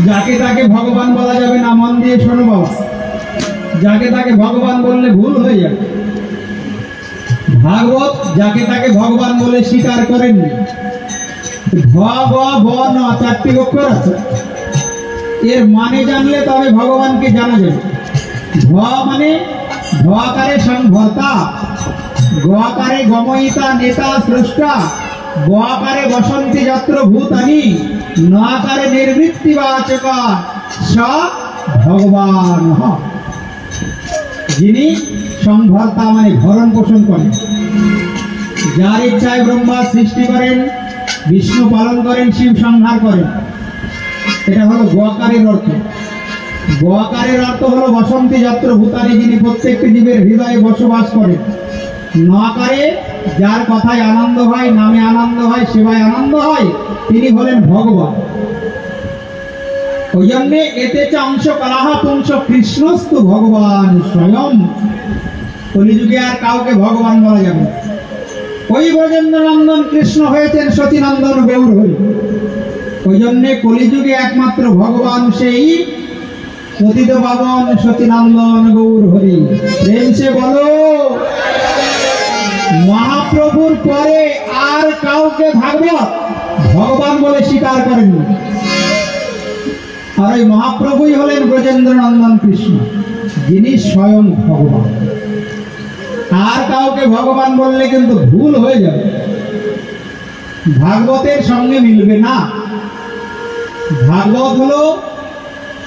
যাকে তাকে ভগবান বলা যাবে না, মন দিয়ে শোনো বাবা। যাকে তাকে ভগবান বললে ভুল হয়ে যাবে। ভাগবত যাকে তাকে ভগবান বলে স্বীকার করেননি। ভ গ ব ন চারটি অক্ষর আছে, এর মানে জানলে তবে ভগবানকে জানা যাবে। ভ মানে ভকারে সংভর্তা, গকারে গময়িতা নেতা স্রষ্টা, বকারে বসন্তি যত্র ভূতানি, নকারে নির্বৃত্তিবাচক স ভগবান। যিনি সংভর্তা মানে ভরণ পোষণ করেন, যার ইচ্ছায় ব্রহ্মা সৃষ্টি করেন, বিষ্ণু পালন করেন, শিব সংহার করেন। এটা হলো গকারের অর্থ। গকারের অর্থ হলো বসন্তি যত্র ভূতানি, যিনি প্রত্যেকটি জীবের হৃদয়ে বসবাস করেন। নকারে যার কথায় আনন্দ হয়, নামে আনন্দ হয়, সেবায় আনন্দ হয়, তিনি হলেন ভগবান। ওই জন্যে এতে অংশ কলাহ পুংস কৃষ্ণস্তু ভগবান স্বয়ং। কলিযুগে আর কাউকে ভগবান বলা যাবে না। ওই ব্রজেন্দ্রনন্দন কৃষ্ণ হয়েছেন সচিনন্দন গৌর হরি। ওই জন্যে কলিযুগে একমাত্র ভগবান সেই পতিত পাবন সচিনন্দন গৌর হরি। প্রেম সে বলো। মহাপ্রভুর পরে আর কাউকে ভাগবত ভগবান বলে স্বীকার করেননি। আর ওই মহাপ্রভুই হলেন ব্রজেন্দ্রনন্দন কৃষ্ণ, যিনি স্বয়ং ভগবান। আর কাউকে ভগবান বললে কিন্তু ভুল হয়ে যাবে, ভাগবতের সঙ্গে মিলবে না। ভাগবত হলো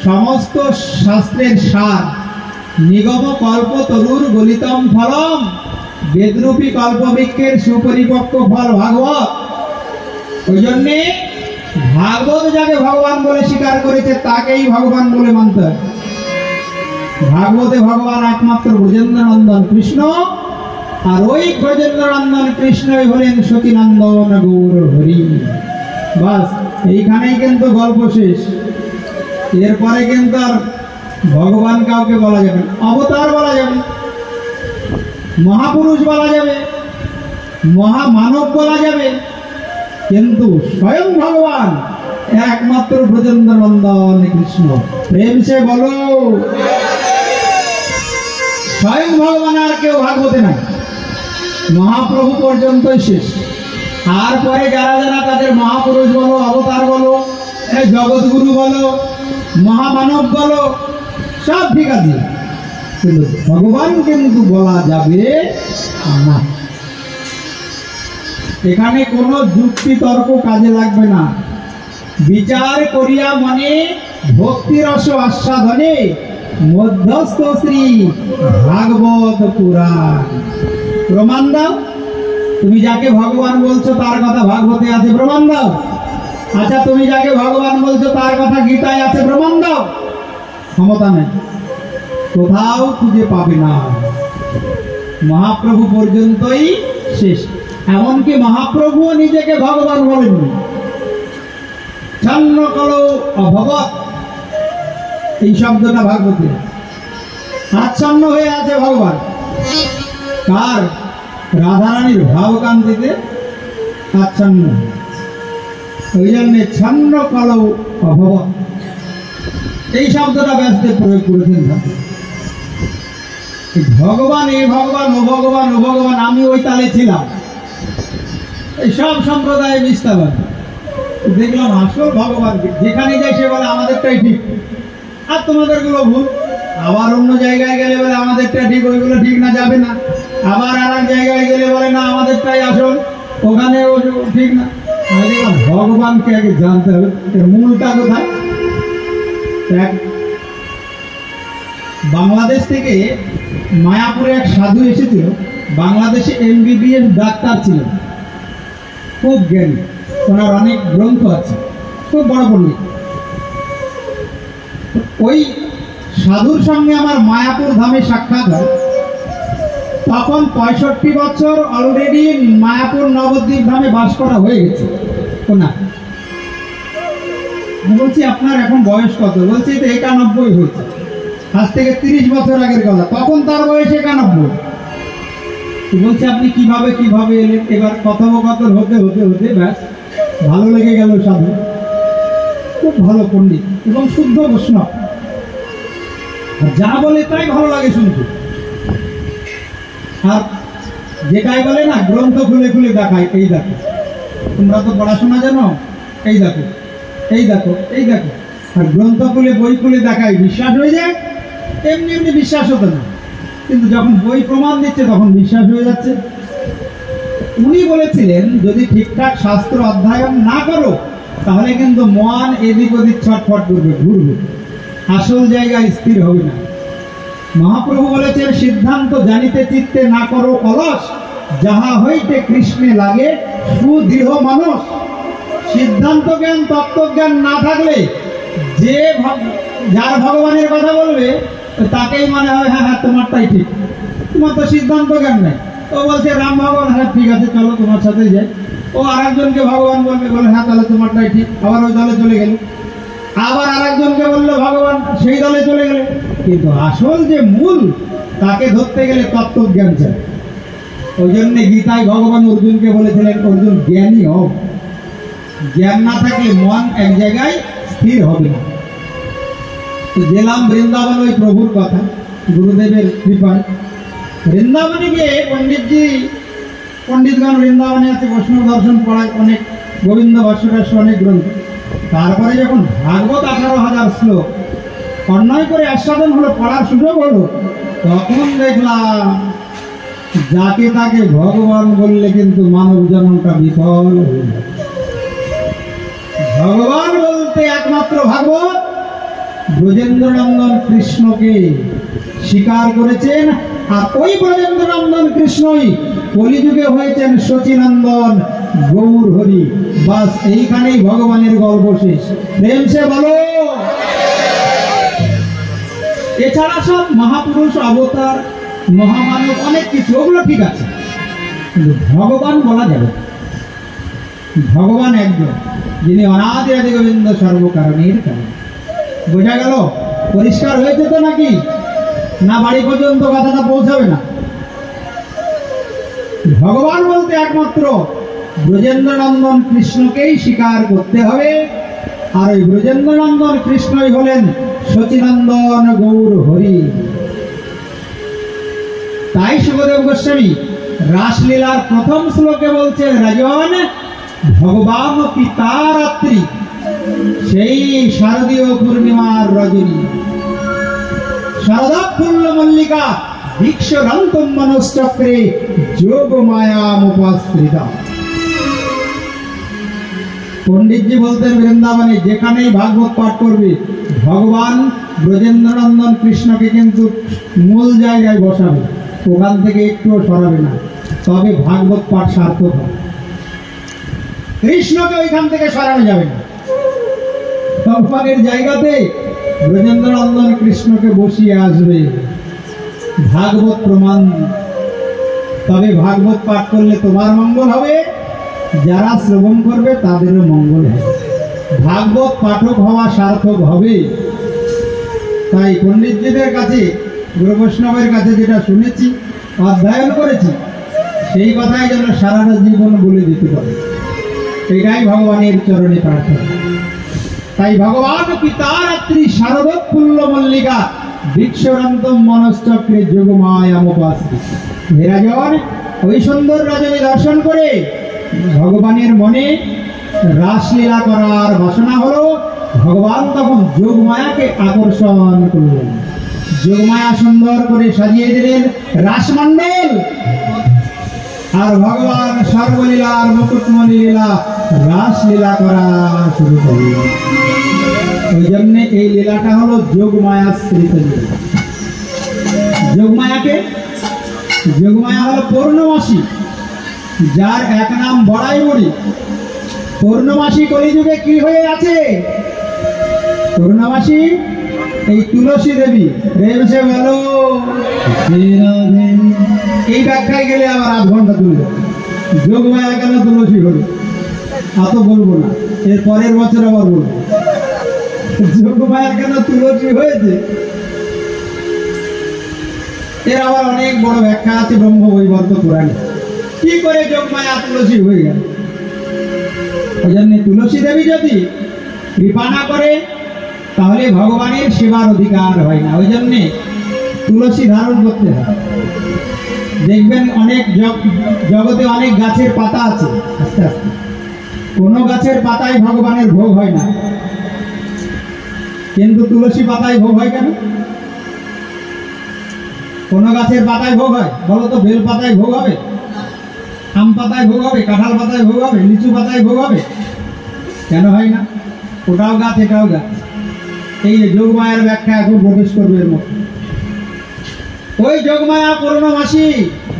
সমস্ত শাস্ত্রের সার। নিগম কল্প তরুর গলিতম ফলম, বেদরূপী কল্পবৃক্ষের সুপরিপক্ক ফল ভাগবত। ওই জন্যে ভাগবত যাকে ভগবান বলে স্বীকার করেছে তাকেই ভগবান বলে মানতে হয়। ভাগবতে ভগবান একমাত্র ব্রজেন্দ্রনন্দন কৃষ্ণ, আর ওই ব্রজেন্দ্রনন্দন কৃষ্ণই হলেন সচিনন্দন গৌর হরি। বাস এইখানেই কিন্তু গল্প শেষ। এরপরে কিন্তু আর ভগবান কাউকে বলা যাবে, অবতার বলা যাবে, মহাপুরুষ বলা যাবে, মহামানব বলা যাবে, কিন্তু স্বয়ং ভগবান একমাত্র ব্রজেন্দ্রনন্দন কৃষ্ণ। প্রেম সে বলো। স্বয়ং ভগবান আর কেউ ভাগবতে নাই, মহাপ্রভু পর্যন্তই শেষ। আর পরে যারা যারা তাদের মহাপুরুষ বলো, অবতার বলো, জগৎগুরু বলো, মহামানব বলো, সব ঠিক আছে, কিন্তু ভগবান কিন্তু বলা যাবে না। এখানে কোনো যুক্তি তর্ক কাজে লাগবে না। বিচার করিয়া মনে ভক্তি রস আস্বাদনে মধ্যস্থ শ্রী ভাগবত পুরাণ। প্রমাণ দাও, তুমি যাকে ভগবান বলছো তার কথা ভাগবতে আছে, প্রমাণ দাও। আচ্ছা, তুমি যাকে ভগবান বলছো তার কথা গীতায় আছে, প্রমাণ দাও। ক্ষমতা নেই, কোথাও খুঁজে পাবে না। মহাপ্রভু পর্যন্তই শেষ। এমনকি মহাপ্রভুও নিজেকে ভগবান বলেননি। ছন্ন করো অভবত, এই শব্দটা ভাগবতে আচ্ছন্ন হয়ে আছে ভগবান। কার? রাধারানীর ভাবকান্তিতে আচ্ছন্ন। ওই জন্যে ছন্ন করো অভবত, এই শব্দটা ব্যাসদেব প্রয়োগ করেছেন। ভগবান, এ ভগবান, ও ভগবান, ও ভগবান, আমি ওই তালে ছিলাম। এই সব সম্প্রদায় মিথ্যাবাদ। দেখলাম আসল ভগবানকে যেখানে যাই সে বলে আমাদেরটাই ঠিক আর তোমাদেরগুলো ভুল। আবার অন্য জায়গায় গেলে বলে আমাদেরটা ঠিক, ওইগুলো ঠিক না, যাবে না। আবার আর এক জায়গায় গেলে বলে না আমাদেরটাই আসল, ওখানে ও ঠিক না। আমি দেখলাম ভগবানকে আগে জানতে হবে, এর মূলটা কোথায়। বাংলাদেশ থেকে মায়াপুরে এক সাধু এসেছিল, বাংলাদেশে MBBS ডাক্তার ছিলেন, খুব জ্ঞানী, ওনার অনেক গ্রন্থ আছে, খুব বড় পণ্ডিত। ওই সাধুর সঙ্গে আমার মায়াপুর ধামে সাক্ষাৎ হয়। তখন 65 বছর অলরেডি মায়াপুর নবদ্বীপ ধামে বাস করা হয়ে গেছে ওনার। আমি বলছি আপনার এখন বয়স কত? বলছি তো 91 হয়েছে, আজ থেকে 30 বছর আগের কথা, তখন তার বয়স 91। বলছে আপনি কিভাবে এলেন? এবার কথোপকথন হতে হতে হতে ব্যাস ভালো লেগে গেল সাধু, খুব ভালো পণ্ডিত এবং শুদ্ধ বৈষ্ণব, যা বলে তাই ভালো লাগে শুনতে। আর যেটাই বলে না গ্রন্থ খুলে খুলে দেখায়, এই দেখো তোমরা তো পড়াশোনা জানো, এই দেখো এই দেখো এই দেখো। আর গ্রন্থ খুলে বই খুলে দেখায়, বিশ্বাস হয়ে যায়। এমনি এমনি বিশ্বাস হতো না, কিন্তু যখন বই প্রমাণ দিচ্ছে তখন বিশ্বাস হয়ে যাচ্ছে। উনি বলেছিলেন যদি ঠিকঠাক শাস্ত্র অধ্যয়ন না করো তাহলে কিন্তু মন এদিক ওদিক ছটফট করবে, ঘুরবে, আসল জায়গায় স্থির হবে না। মহাপ্রভু বলেছেন সিদ্ধান্ত জানিতে চিত্তে না করো অলস, যাহা হইতে কৃষ্ণে লাগে সুদৃঢ় মানুষ। সিদ্ধান্ত জ্ঞান তত্ত্বজ্ঞান না থাকলে যে যার ভগবানের কথা বলবে তাকেই মনে হয় হ্যাঁ হ্যাঁ তোমারটাই ঠিক, তোমার তো সিদ্ধান্ত জ্ঞান নেই। ও বলছে রাম ভগবান, হ্যাঁ ঠিক আছে চলো তোমার সাথেই যাই। ও আরেকজনকে ভগবান বলবে, বলে হ্যাঁ তাহলে তোমারটাই ঠিক, আবার ওই দলে চলে গেল। আবার আরেকজনকে বললো ভগবান, সেই দলে চলে গেলে। কিন্তু আসল যে মূল তাকে ধরতে গেলে তত্ত্বজ্ঞান চাই। ওই জন্য গীতায় ভগবান অর্জুনকে বলেছিলেন অর্জুন জ্ঞানী হও, জ্ঞান না থাকলে মন এক জায়গায় স্থির হবে না। তো গেলাম বৃন্দাবন, ওই প্রভুর কথা, গুরুদেবের কৃপায় বৃন্দাবনে গিয়ে পণ্ডিতগণ বৃন্দাবনে আছে, বৈষ্ণব দর্শন পড়ায়, অনেক গোবিন্দ ভাষ্যরাস্য অনেক গ্রন্থ। তারপরে যখন ভাগবত 18,000 শ্লোক অন্যায় করে আস্বাদন হলো, পড়ার সুযোগ হলো, তখন দেখলাম যাকে তাকে ভগবান বললে কিন্তু মানব জন্মটা বিফল হয়ে যায়। ভগবান বলতে একমাত্র ভাগবত। ব্রজেন্দ্রনন্দন কৃষ্ণকে স্বীকার করেছেন, আর ওই ব্রজেন্দ্রনন্দন কৃষ্ণই কলিযুগে হয়েছেন সচিনন্দন গৌর হরি। বাস এইখানেই ভগবানের গল্প শেষ। প্রেম সে বলো। এছাড়া সব মহাপুরুষ, অবতার, মহামানব, অনেক কিছু, ওগুলো ঠিক আছে, কিন্তু ভগবান বলা যাবে। ভগবান একজন, যিনি অনাদি আদি গোবিন্দ সর্বকারণের কারণ। বোঝা গেল? পরিষ্কার হয়েছে তো নাকি? না বাড়ি পর্যন্ত কথাটা পৌঁছাবে না? ভগবান বলতে একমাত্র ব্রজেন্দ্রনন্দন কৃষ্ণকেই স্বীকার করতে হবে, আর ওই ব্রজেন্দ্রনন্দন কৃষ্ণই হলেন সচিনন্দন গৌর হরি। তাই সুখদেব গোস্বামী রাসলীলার প্রথম শ্লোকে বলছেন রাজন ভগবান পিতা রাত্রি, সেই শারদীয় পূর্ণিমার রজনী, শারদা ফুল্ল মল্লিকা দীক্ষরন্তম মনশ্চক্রে যোগ মায়ামুপাশ্রিতা। পণ্ডিতজি বলতেন বৃন্দাবনে যেখানেই ভাগবত পাঠ করবে ভগবান ব্রজেন্দ্রনন্দন কৃষ্ণকে কিন্তু মূল জায়গায় বসাবে, ওখান থেকে একটুও সরাবে না, তবে ভাগবত পাঠ সার্থক হবে। কৃষ্ণকে ওইখান থেকে সরানো যাবে না, ভগবানের জায়গাতে ব্রজেন্দ্রনন্দন কৃষ্ণকে বসিয়ে আসবে। ভাগবত প্রমাণ। তবে ভাগবত পাঠ করলে তোমার মঙ্গল হবে, যারা শ্রবণ করবে তাদেরও মঙ্গল হবে। ভাগবত পাঠক হওয়া সার্থক হবে। তাই পণ্ডিতজিদের কাছে, গুরু বৈষ্ণবের কাছে যেটা শুনেছি, অধ্যয়ন করেছি, সেই কথাই যেন সারাটা জীবন বলে দিতে পারে, এটাই ভগবানের চরণে প্রার্থনা। তাই ভগবান পিতা রাত্রি শারদোৎফুল্ল মল্লিকা দীক্ষরন্তম মনশ্চক্রে যোগমায়ামুপাশ্রিতা। হে রাজন, ওই সুন্দর রজনী দর্শন করে ভগবানের মনে রাসলীলা করার বাসনা হলো। ভগবান তখন যোগমায়াকে আকর্ষণ করলেন, যোগমায়া সুন্দর করে সাজিয়ে দিলেন রাসমণ্ডল, আর ভগবান সর্বলীলা আর মুকুটমণি লীলা রাসলীলা করা শুরু করলেন। ওই জন্য এই লীলাটা হলো যোগমায়া শ্রীত লীলা। যোগমায়া হলো পূর্ণমাসী, যার এক নাম বড়াই বুড়ি। পূর্ণমাসী কলিযুগে কি হয়ে আছে? পূর্ণমাসী এই তুলসী দেবী। রেমসে বলো এই ব্যাখ্যায় গেলে আবার আধ ঘন্টা তুলে যাবে। যোগমায়া কেন তুলসী হলো অত বলবো না, এর পরের বছর আবার বলবো যোগমায়া কেন তুলসী হয়েছে। এর আবার অনেক বড় ব্যাখ্যা আছে ব্রহ্মবৈবর্ত পুরাণে, কি করে যোগমায়া তুলসী হয়ে গেল। ওই জন্য তুলসী দেবী যদি কৃপা না করে তাহলে ভগবানের সেবার অধিকার হয় না। ওই জন্য তুলসী ধারণ করতে হয়। দেখবেন অনেক জগতে অনেক গাছের পাতা আছে, আস্তে আস্তে কোনো গাছের পাতায় ভগবানের ভোগ হয় না, কিন্তু তুলসী পাতায় ভোগ হয় কেন? কোন গাছের পাতায় ভোগ হয় বলো তো? বেল পাতায় ভোগ হবে, আম পাতায় ভোগ হবে, কাঁঠাল পাতায় ভোগ হবে, লিচু পাতায় ভোগ হবে? কেন হয় না? ওটাও গাছ এটাও গাছ। এই যোগমায়ার ব্যাখ্যা এখন প্রবেশ করবে এর মধ্যে। ওই যোগমায়া পূর্ণমাসী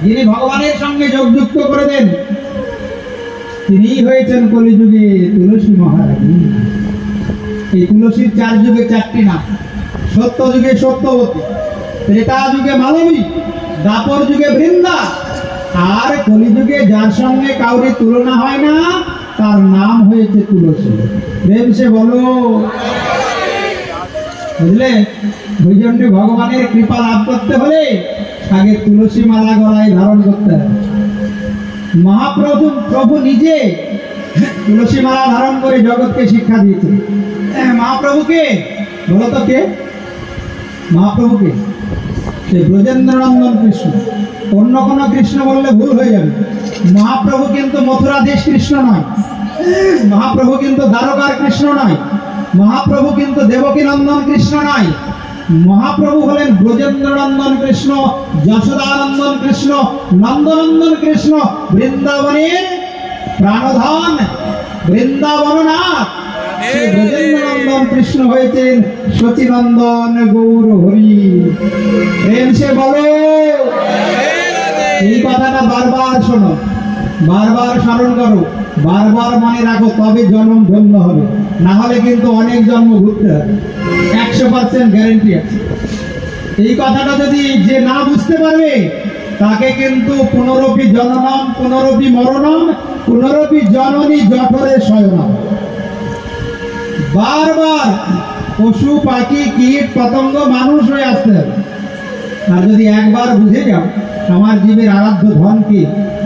যিনি ভগবানের সঙ্গে যোগযুক্ত করে দেন, তিনি হয়েছেন কলিযুগে তুলসী মহারানী। এই তুলসীর 4 যুগে 4টি নাম। সত্য যুগে সত্যবতী, ত্রেতা যুগে মালবী, দ্বাপর যুগে বৃন্দা, আর কলিযুগে যার সঙ্গে কাউরি তুলনা হয় না তার নাম হয়েছে তুলসী। প্রেমসে বলো, বুঝলে? ওই জন্য ভগবানের কৃপা লাভ করতে হলে আগে তুলসী মালা গলায় ধারণ করতে হবে। প্রভু নিজে তুলসী মালা ধারণ করে জগৎকে শিক্ষা দিয়েছে। মহাপ্রভুকে বলো তো কে? মহাপ্রভুকে সে ব্রজেন্দ্রনন্দন কৃষ্ণ। অন্য কোনো কৃষ্ণ বললে ভুল হয়ে যাবে। মহাপ্রভু কিন্তু মথুরা দেশ কৃষ্ণ নয়, মহাপ্রভু কিন্তু দ্বারকার কৃষ্ণ নয়, মহাপ্রভু কিন্তু দেবকী নন্দন কৃষ্ণ নয়। মহাপ্রভু হলেন ব্রজেন্দ্রনন্দন কৃষ্ণ, যশোদানন্দন কৃষ্ণ, নন্দনন্দন কৃষ্ণ, বৃন্দাবনের প্রাণধন, বৃন্দাবননাথ। ব্রজেন্দ্রনন্দন কৃষ্ণ হয়েছেন সচিনন্দন গৌর হরি। প্রেমসে বলো, এই কথাটা বারবার শোনো, বারবার স্মরণ করো, বারবার মনে রাখো, তবে জন্ম ধন্য হবে। না হলে কিন্তু অনেক জন্ম ঘুরতে হবে, 100% গ্যারেন্টি আছে। এই কথাটা যদি যে না বুঝতে পারবে তাকে কিন্তু পুনরপি জননম, পুনরপি মরণম, পুনরপি জননী জঠরে শয়নম। বারবার পশু পাখি কীট পতঙ্গ মানুষ হয়ে আসতে হবে। আর যদি একবার বুঝে যাও আমার জীবের আরাধ্য ধন কি,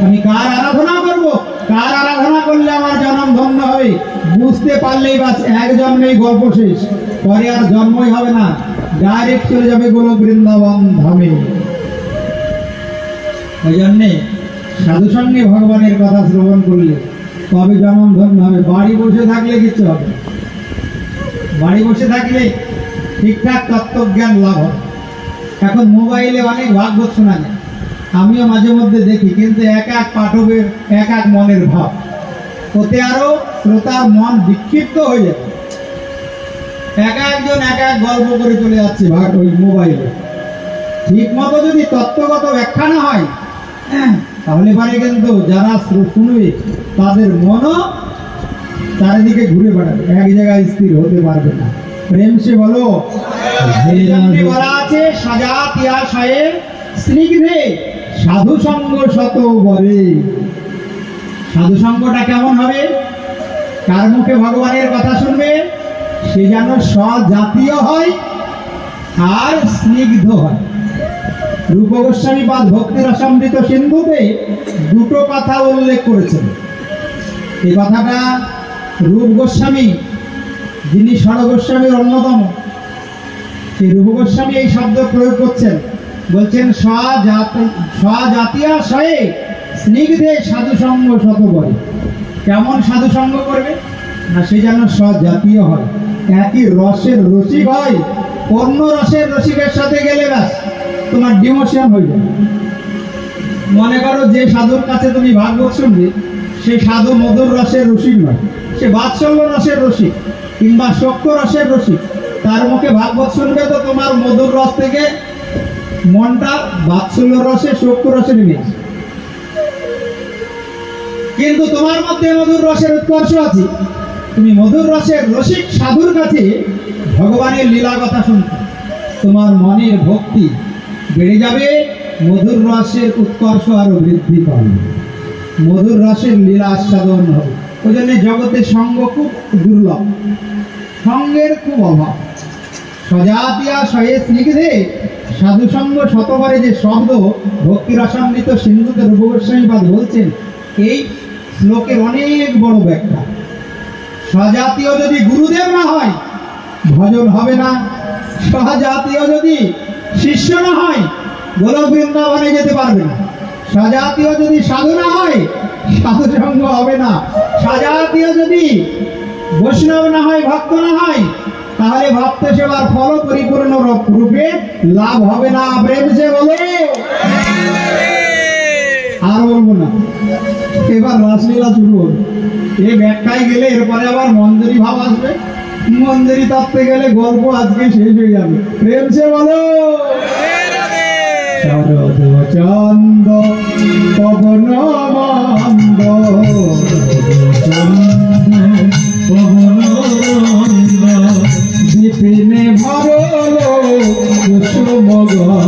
আমি কার আরাধনা করব, কার আরাধনা করলে আমার জন্ম ধন্য হবে, বুঝতে পারলেই বাস এক জন্মেই গল্প শেষ। পরে আর জন্মই হবে না, ডাইরেক্ট চলে যাবে গোলক বৃন্দাবন ধামে। ওই জন্যে সাধু সঙ্গে ভগবানের কথা শ্রবণ করলে তবে জন্ম ধন্য হবে। বাড়ি বসে থাকলে কিচ্ছু হবে, বাড়ি বসে থাকলে ঠিকঠাক তত্ত্বজ্ঞান লাভ হয়। এখন মোবাইলে অনেক ভাগবত শোনা যায়, আমিও মাঝে মধ্যে দেখি, কিন্তু এক এক পাঠকের এক এক মনের ভাব, ওতে আরো শ্রোতার মন বিক্ষিপ্ত হয়ে যাবে। একজন এক এক গল্প করে চলে যাচ্ছে ওই মোবাইলে। ঠিক মতো যদি তত্ত্বগত ব্যাখ্যা না হয় তাহলে পারে কিন্তু যারা শুনবে তাদের মনও চারিদিকে ঘুরে বেড়াবে, এক জায়গায় স্থির হতে পারবে না। প্রেমসে বলো, বলা আছে সাজাতিয়া সায়ের স্নিগ্ধে সাধু সঙ্গ শত বরে। সাধু সঙ্গটা কেমন হবে? কার মুখে ভগবানের কথা শুনবে সে যেন স্বজাতীয় হয় আর স্নিগ্ধ হয়। রূপ গোস্বামী পাদ ভক্তি রসামৃত সিন্ধুতে দুটো কথা উল্লেখ করেছেন। এই কথাটা রূপ গোস্বামী, যিনি ষড় গোস্বামীর অন্যতম, সেই রূপ গোস্বামী এই শব্দ প্রয়োগ করছেন, বলছেন স্বজাতীয় স্বয়ে স্নিগ্ধে সাধু সঙ্গ শত বরে। কেমন সাধু সঙ্গ করবে না, সে যেন সজাতীয় হয়, একই রসের রসিক হয়। অন্য রসের রসিকের সাথে গেলে ব্যাস তোমার ডিমোশন হয়ে যাবে। মনে করো যে সাধুর কাছে তুমি ভাগবত শুনবে, সে সাধু মধুর রসের রসিক নয়, সে বাৎসল্য রসের রসিক কিংবা শক্ত রসের রসিক। তার মুখে ভাগবত শুনবে তো তোমার মধুর রস থেকে মনটা বাৎসল্য রসে শক্ত রসে নেমে আসে। কিন্তু তোমার মধ্যে মধুর রসের উৎকর্ষ আছে, তুমি মধুর রসের রসিক সাধুর কাছে ভগবানের লীলা কথা শুনতে তোমার মনের ভক্তি বেড়ে যাবে, মধুর রসের উৎকর্ষ আরো বৃদ্ধি পাবে, মধুর রসের লীলা আস্বাদন হবে। ওই জন্য জগতে সঙ্গ খুব দুর্লভ, সঙ্গের খুব অভাব। সজাতিয়া সয়ে স্নিগ্ধে সাধু সঙ্গ শতবারে যে শব্দ ভক্তি রসামৃত সিন্ধুতে রূপ গোস্বামীপাদ বলছেন, এই শ্লোকের অনেক বড় ব্যাখ্যা। স্বজাতীয় যদি গুরুদেব না হয় ভজন হবে না, স্বজাতীয় যদি শিষ্য না হয় গোলক বৃন্দাবনে যেতে পারবে না, স্বজাতীয় যদি সাধু না হয় সাধু সঙ্গ হবে না, স্বজাতীয় যদি বৈষ্ণব না হয় ভক্ত না হয় তাহলে ভক্ত সেবার ফল পরিপূর্ণ রূপে লাভ হবে না। প্রেম সে বলো, আর বলবো না, এবার রাসলীলা শুরু হবে। এই ব্যাখ্যায় গেলে এরপরে আবার মঞ্জুরি ভাব আসবে, মঞ্জুরি তত্ত্বে গেলে গল্প আজকে শেষ হয়ে যাবে। প্রেম সে বলো, শরদ চন্দ পবন মন্দ বিপিনে ভরল কুসুম গন্ধ